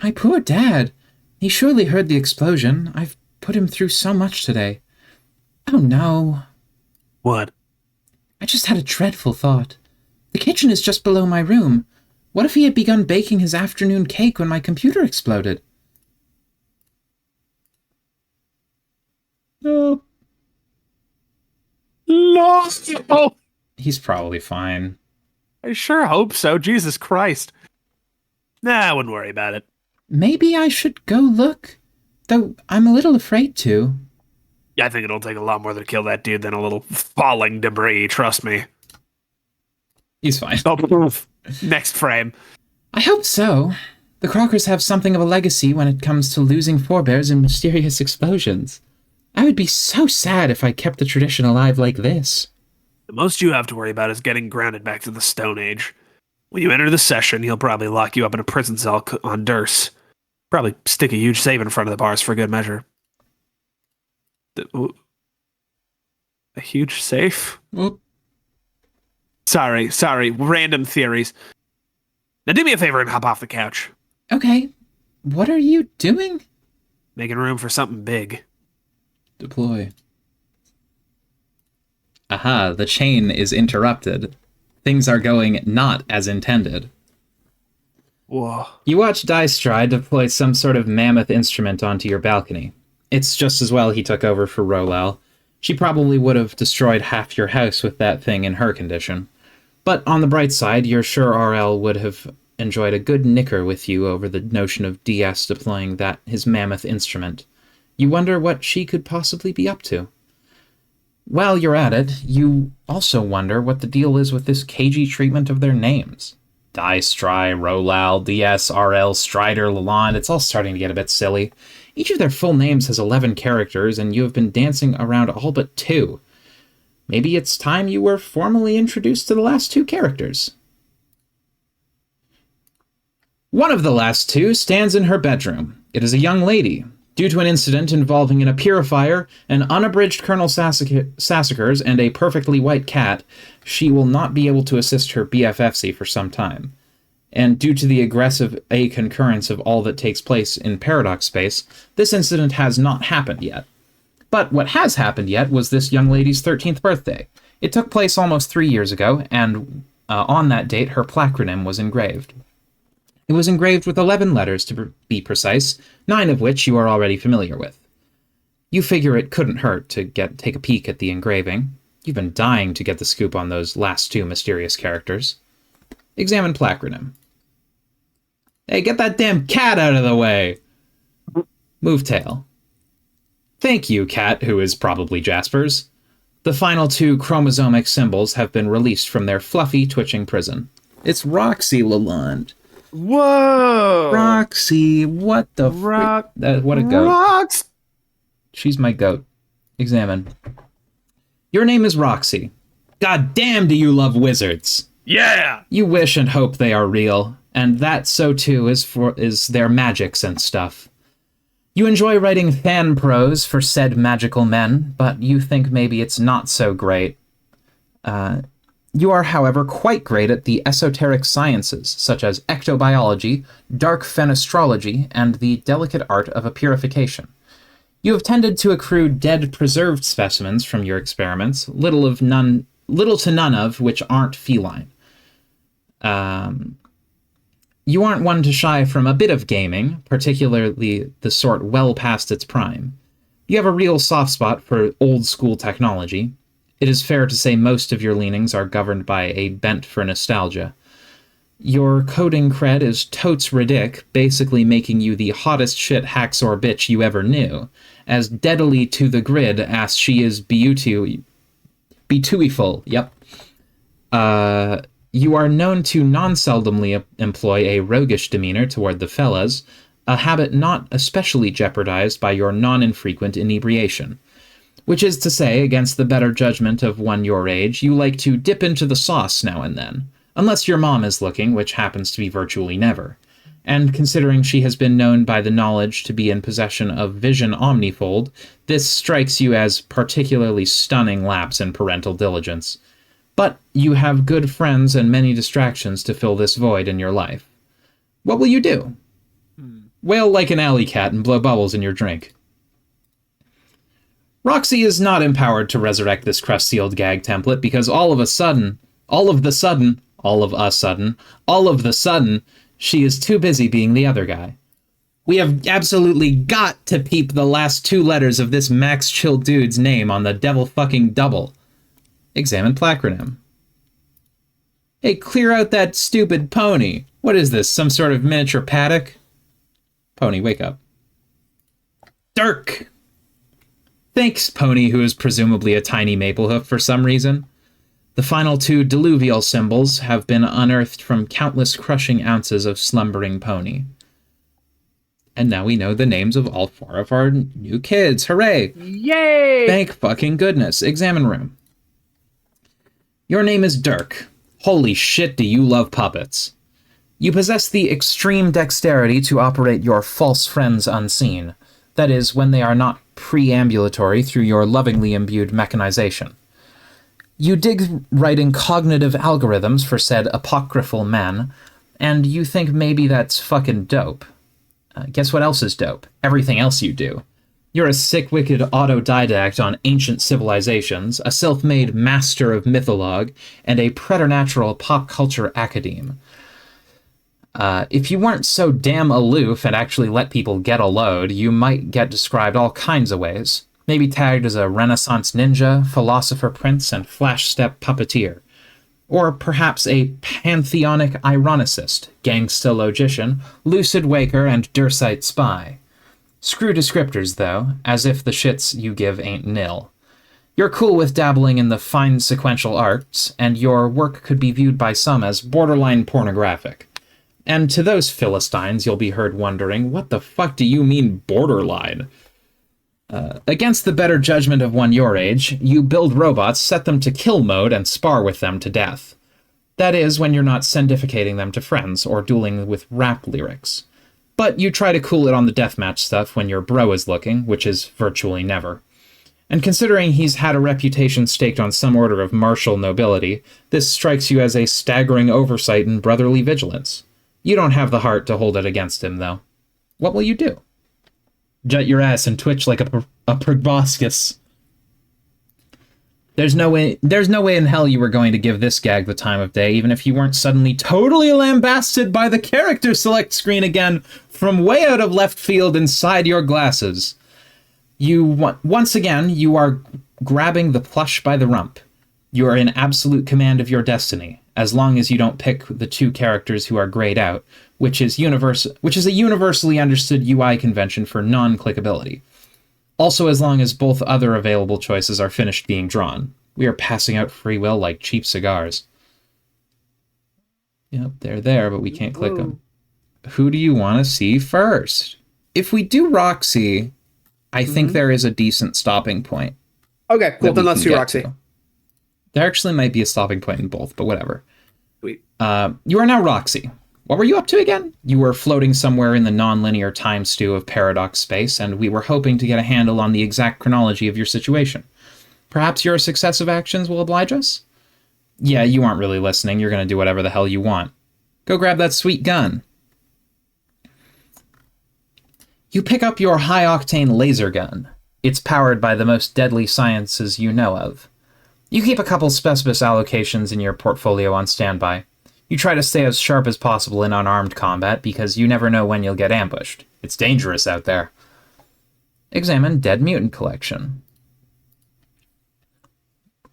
My poor dad. He surely heard the explosion. I've put him through so much today. Oh no. What? I just had a dreadful thought. The kitchen is just below my room. What if he had begun baking his afternoon cake when my computer exploded? No. No! Oh, He's probably fine. I sure hope so. Jesus Christ. Nah, I wouldn't worry about it. Maybe I should go look, though I'm a little afraid to. I think it'll take a lot more to kill that dude than a little falling debris, trust me. He's fine. Oh, next frame. I hope so. The Crockers have something of a legacy when it comes to losing forebears in mysterious explosions. I would be so sad if I kept the tradition alive like this. The most you have to worry about is getting grounded back to the Stone Age. When you enter the session, he'll probably lock you up in a prison cell on Durst. Probably stick a huge save in front of the bars for good measure. A huge safe? Oop. Sorry. Random theories. Now do me a favor and hop off the couch. Okay. What are you doing? Making room for something big. Deploy. Aha, the chain is interrupted. Things are going not as intended. Whoa. You watch Stride deploy some sort of mammoth instrument onto your balcony. It's just as well he took over for Rolal. She probably would have destroyed half your house with that thing in her condition. But on the bright side, you're sure RL would have enjoyed a good nicker with you over the notion of DS deploying his mammoth instrument. You wonder what she could possibly be up to. While you're at it, you also wonder what the deal is with this cagey treatment of their names. Stry, Rolal, DS, RL, Strider, Lalonde, it's all starting to get a bit silly. Each of their full names has 11 characters, and you have been dancing around all but 2. Maybe it's time you were formally introduced to the last 2 characters. One of the last 2 stands in her bedroom. It is a young lady. Due to an incident involving a purifier, an unabridged Colonel Sassacres, and a perfectly white cat, she will not be able to assist her BFFC for some time. And due to the aggressive concurrence of all that takes place in Paradox Space, this incident has not happened yet. But what has happened yet was this young lady's 13th birthday. It took place almost 3 years ago, and on that date her placronym was engraved. It was engraved with 11 letters to be precise, 9 of which you are already familiar with. You figure it couldn't hurt to take a peek at the engraving. You've been dying to get the scoop on those last 2 mysterious characters. Examine placronym. Hey, get that damn cat out of the way! Move tail. Thank you, cat, who is probably Jasper's. The final 2 chromosomic symbols have been released from their fluffy, twitching prison. It's Roxy Lalonde. Whoa! Roxy, what the what a goat. Rox! She's my goat. Examine. Your name is Roxy. God damn do you love wizards! Yeah! You wish and hope they are real, and that so too is their magics and stuff. You enjoy writing fan prose for said magical men, but you think maybe it's not so great. You are, however, quite great at the esoteric sciences, such as ectobiology, dark fenestrology, and the delicate art of a purification. You have tended to accrue dead preserved specimens from your experiments, little to none of which aren't feline. You aren't one to shy from a bit of gaming, particularly the sort well past its prime. You have a real soft spot for old-school technology. It is fair to say most of your leanings are governed by a bent for nostalgia. Your coding cred is totes ridic, basically making you the hottest shit hacksaw bitch you ever knew, as deadly to the grid as she is beautiful. Yep. You are known to non-seldomly employ a roguish demeanor toward the fellas, a habit not especially jeopardized by your non-infrequent inebriation. Which is to say, against the better judgment of one your age, you like to dip into the sauce now and then, unless your mom is looking, which happens to be virtually never. And considering she has been known by the knowledge to be in possession of vision omnifold, this strikes you as particularly stunning lapse in parental diligence. But you have good friends and many distractions to fill this void in your life. What will you do? Wail like an alley cat and blow bubbles in your drink. Roxy is not empowered to resurrect this crust-sealed gag template because all of a sudden, she is too busy being the other guy. We have absolutely got to peep the last 2 letters of this Max Chill dude's name on the devil fucking double. Examine placronym. Hey, clear out that stupid pony. What is this, some sort of miniature paddock? Pony, wake up. Dirk! Thanks, Pony, who is presumably a tiny maple hoof for some reason. The final 2 diluvial symbols have been unearthed from countless crushing ounces of slumbering pony. And now we know the names of all 4 of our new kids. Hooray! Yay! Thank fucking goodness. Examine room. Your name is Dirk. Holy shit, do you love puppets. You possess the extreme dexterity to operate your false friends unseen. That is, when they are not preambulatory through your lovingly imbued mechanization. You dig writing cognitive algorithms for said apocryphal men, and you think maybe that's fucking dope. Guess what else is dope? Everything else you do. You're a sick, wicked autodidact on ancient civilizations, a self-made master of mythologue, and a preternatural pop culture academe. If you weren't so damn aloof and actually let people get a load, you might get described all kinds of ways. Maybe tagged as a Renaissance ninja, philosopher prince, and flash step puppeteer. Or perhaps a pantheonic ironicist, gangsta logician, lucid waker, and Dursite spy. Screw descriptors, though, as if the shits you give ain't nil. You're cool with dabbling in the fine sequential arts, and your work could be viewed by some as borderline pornographic. And to those Philistines, you'll be heard wondering, what the fuck do you mean borderline? Against the better judgment of one your age, you build robots, set them to kill mode, and spar with them to death. That is, when you're not sendificating them to friends or dueling with rap lyrics. But you try to cool it on the deathmatch stuff when your bro is looking, which is virtually never. And considering he's had a reputation staked on some order of martial nobility, this strikes you as a staggering oversight in brotherly vigilance. You don't have the heart to hold it against him, though. What will you do? Jut your ass and twitch like a proboscis. There's no way in hell you were going to give this gag the time of day, even if you weren't suddenly totally lambasted by the character select screen again from way out of left field inside your glasses. Once again, you are grabbing the plush by the rump. You are in absolute command of your destiny, as long as you don't pick the 2 characters who are grayed out, which is a universally understood UI convention for non-clickability. Also, as long as both other available choices are finished being drawn. We are passing out free will like cheap cigars. Yep, they're there, but we can't click them. Who do you want to see first? If we do Roxy, I think there is a decent stopping point. Okay, cool. Then let's do Roxy. There actually might be a stopping point in both, but whatever. Sweet. You are now Roxy. What were you up to again? You were floating somewhere in the non-linear time stew of paradox space, and we were hoping to get a handle on the exact chronology of your situation. Perhaps your successive actions will oblige us? Yeah, you aren't really listening. You're going to do whatever the hell you want. Go grab that sweet gun. You pick up your high-octane laser gun. It's powered by the most deadly sciences you know of. You keep a couple specibus allocations in your portfolio on standby. You try to stay as sharp as possible in unarmed combat because you never know when you'll get ambushed. It's dangerous out there. Examine Dead Mutant Collection.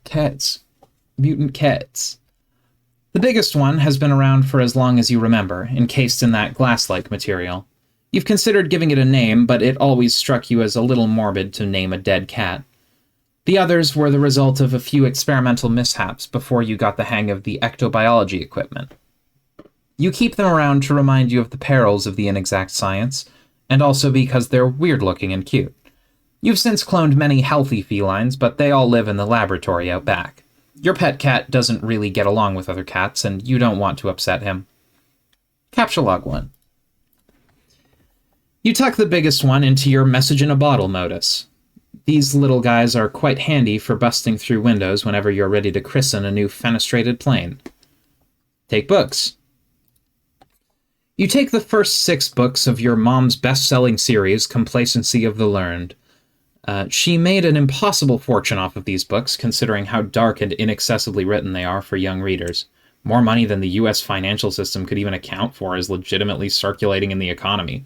Cats. Mutant cats. The biggest one has been around for as long as you remember, encased in that glass-like material. You've considered giving it a name, but it always struck you as a little morbid to name a dead cat. The others were the result of a few experimental mishaps before you got the hang of the ectobiology equipment. You keep them around to remind you of the perils of the inexact science, and also because they're weird-looking and cute. You've since cloned many healthy felines, but they all live in the laboratory out back. Your pet cat doesn't really get along with other cats, and you don't want to upset him. Capture log 1. You tuck the biggest one into your message-in-a-bottle modus. These little guys are quite handy for busting through windows whenever you're ready to christen a new fenestrated plane. Take books. You take the first 6 books of your mom's best-selling series, Complacency of the Learned. She made an impossible fortune off of these books, considering how dark and inaccessibly written they are for young readers. More money than the US financial system could even account for is legitimately circulating in the economy.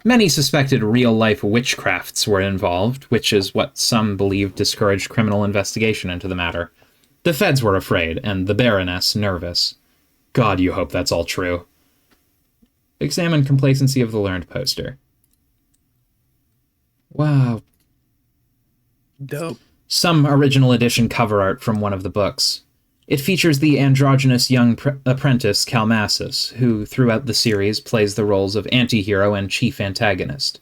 Many suspected real-life witchcrafts were involved, which is what some believe discouraged criminal investigation into the matter. The feds were afraid, and the Baroness nervous. God, you hope that's all true. Examine Complacency of the Learned poster. Wow. Dope. Some original edition cover art from one of the books. It features the androgynous young apprentice Calmassus, who throughout the series plays the roles of anti-hero and chief antagonist.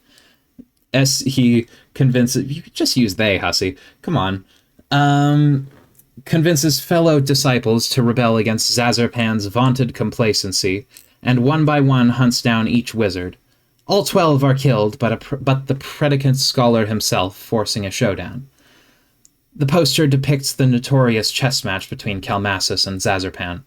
As he convinces... You could just use they, hussy. Come on. Convinces fellow disciples to rebel against Zazarpan's vaunted complacency, and one by one hunts down each wizard. All 12 are killed, but the predicant scholar himself forcing a showdown. The poster depicts the notorious chess match between Calmassus and Zazarpan.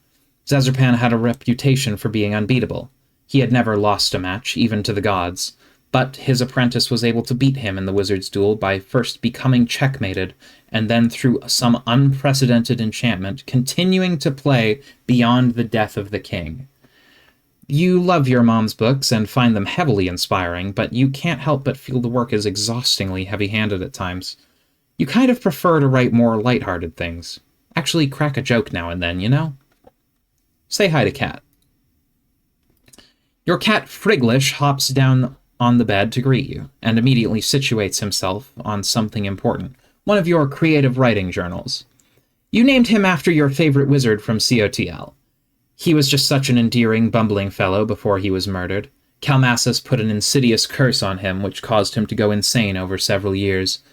Zazarpan had a reputation for being unbeatable. He had never lost a match, even to the gods, but his apprentice was able to beat him in the wizard's duel by first becoming checkmated, and then through some unprecedented enchantment, continuing to play beyond the death of the king. You love your mom's books and find them heavily inspiring, but you can't help but feel the work is exhaustingly heavy-handed at times. You kind of prefer to write more lighthearted things. Actually crack a joke now and then, you know? Say hi to Cat. Your cat Friglish hops down on the bed to greet you, and immediately situates himself on something important, one of your creative writing journals. You named him after your favorite wizard from COTL. He was just such an endearing, bumbling fellow before he was murdered. Calmassus put an insidious curse on him, which caused him to go insane over several years.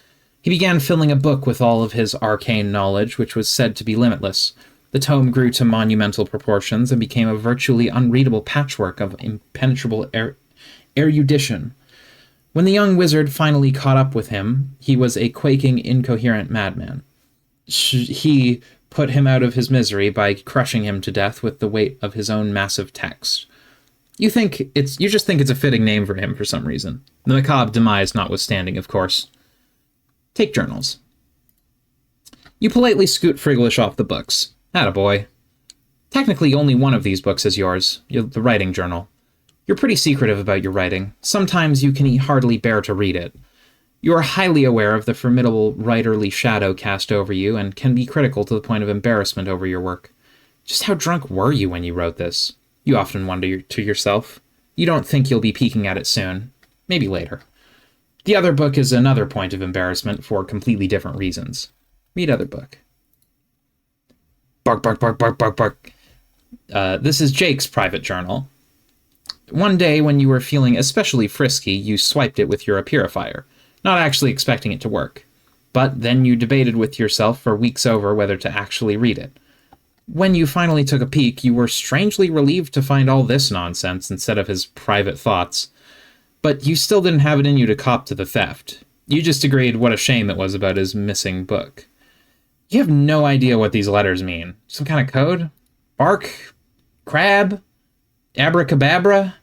He began filling a book with all of his arcane knowledge, which was said to be limitless. The tome grew to monumental proportions and became a virtually unreadable patchwork of impenetrable erudition. When the young wizard finally caught up with him, he was a quaking, incoherent madman. He put him out of his misery by crushing him to death with the weight of his own massive text. You just think it's a fitting name for him for some reason. The macabre demise notwithstanding, of course. Take journals. You politely scoot Friglish off the books. Attaboy. Technically, only one of these books is yours, the writing journal. You're pretty secretive about your writing. Sometimes you can hardly bear to read it. You are highly aware of the formidable writerly shadow cast over you and can be critical to the point of embarrassment over your work. Just how drunk were you when you wrote this? You often wonder to yourself. You don't think you'll be peeking at it soon. Maybe later. The other book is another point of embarrassment for completely different reasons. Read other book. Bark, bark, bark, bark, bark, bark. This is Jake's private journal. One day, when you were feeling especially frisky, you swiped it with your purifier, not actually expecting it to work. But then you debated with yourself for weeks over whether to actually read it. When you finally took a peek, you were strangely relieved to find all this nonsense instead of his private thoughts. But you still didn't have it in you to cop to the theft. You just agreed what a shame it was about his missing book. You have no idea what these letters mean. Some kind of code? Bark? Crab? Abracababra?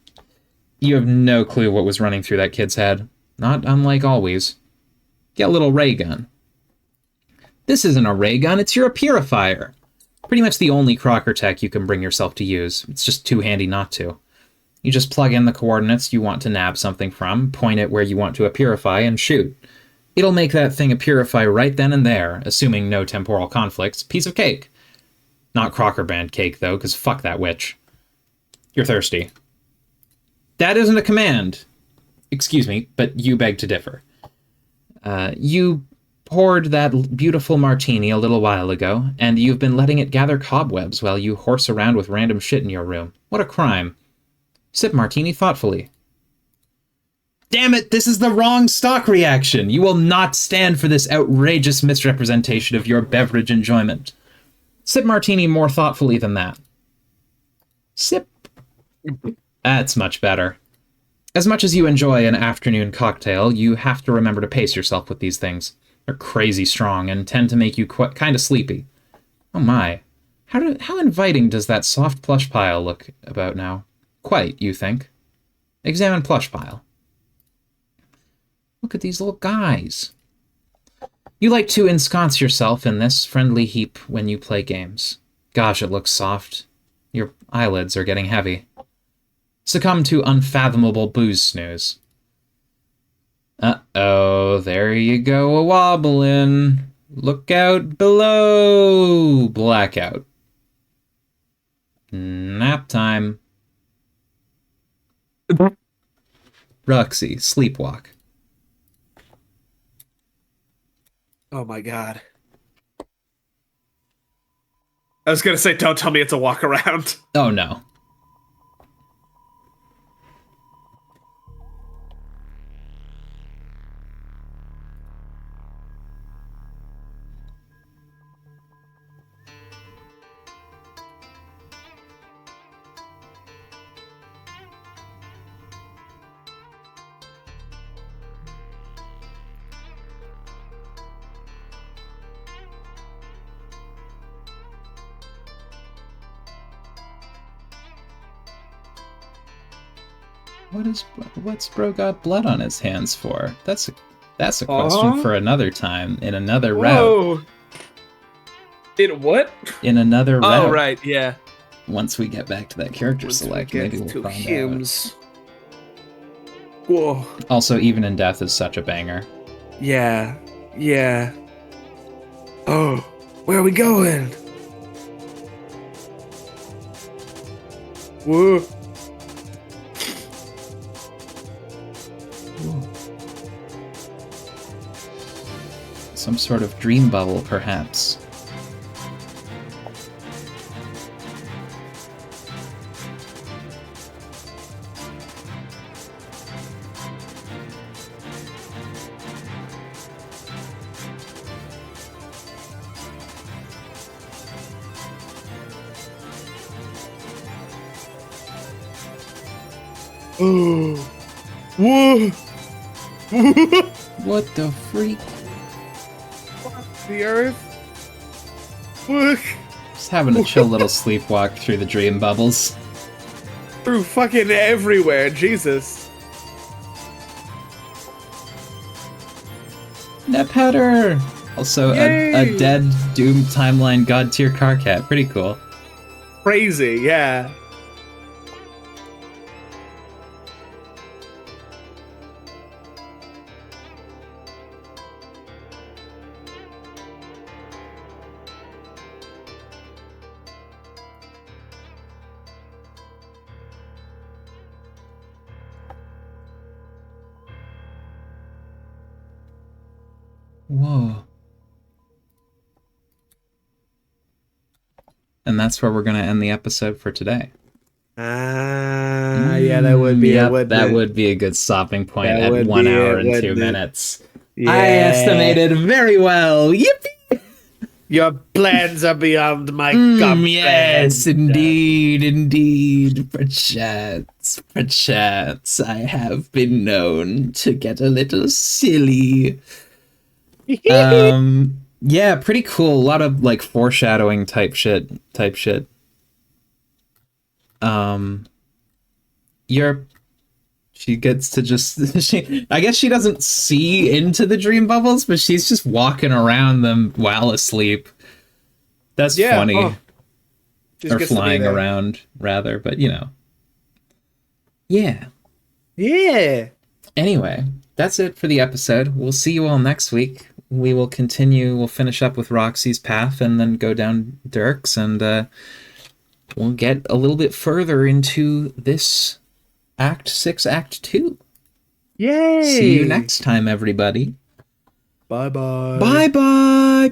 You have no clue what was running through that kid's head. Not unlike always. Get a little ray gun. This isn't a ray gun, it's your purifier. Pretty much the only Crocker tech you can bring yourself to use. It's just too handy not to. You just plug in the coordinates you want to nab something from, point it where you want to purify, and shoot. It'll make that thing purify right then and there, assuming no temporal conflicts. Piece of cake. Not Crocker brand cake, though, because fuck that witch. You're thirsty. That isn't a command. Excuse me, but you beg to differ. You poured that beautiful martini a little while ago, and you've been letting it gather cobwebs while you horse around with random shit in your room. What a crime. Sip martini thoughtfully. Damn it, this is the wrong stock reaction. You will not stand for this outrageous misrepresentation of your beverage enjoyment. Sip martini more thoughtfully than that. Sip. That's much better. As much as you enjoy an afternoon cocktail, you have to remember to pace yourself with these things. They're crazy strong and tend to make you kind of sleepy. Oh my. How inviting does that soft plush pile look about now? Quite, you think. Examine plush pile. Look at these little guys. You like to ensconce yourself in this friendly heap when you play games. Gosh, it looks soft. Your eyelids are getting heavy. Succumb to unfathomable booze snooze. Uh-oh, there you go a-wobbling. Look out below. Blackout. Nap time. Roxy, sleepwalk. Oh my god. I was gonna say, don't tell me it's a walk around. Oh no. What's bro got blood on his hands for? That's a question for another time in another route. Whoa. In what? In another route. Oh, right, yeah. Once we get back to that character Once select, we get maybe we'll to find hymns. Whoa. out. Also, Even in Death is such a banger. Yeah. Yeah. Oh, where are we going? Whoa. Some sort of dream bubble, perhaps. Oh. Whoa. What the freak? The earth. Look. Just having a chill little sleepwalk through the dream bubbles. Through fucking everywhere, Jesus. Net powder! Also, a Yay! dead Doom timeline god tier car cat. Pretty cool. Crazy, yeah. Whoa. And that's where we're going to end the episode for today. Yeah, that would be Yep, it. that would be a good stopping point That at would 1 be hour it, and 2 wouldn't it? minutes. Yeah. I estimated very well. Yippee! Your plans are beyond my Yes, comprehension. indeed. Perchance, I have been known to get a little silly. Yeah, pretty cool. A lot of like foreshadowing type shit. She gets to just I guess she doesn't see into the dream bubbles, but she's just walking around them while asleep. That's funny. Oh. Just Or gets to be flying there. around rather, but you know. Yeah. Yeah. Anyway, that's it for the episode. We'll see you all next week. We will continue, we'll finish up with Roxy's path and then go down Dirk's, and we'll get a little bit further into this Act 6, Act 2. Yay. See you next time, everybody. Bye-bye. Bye-bye!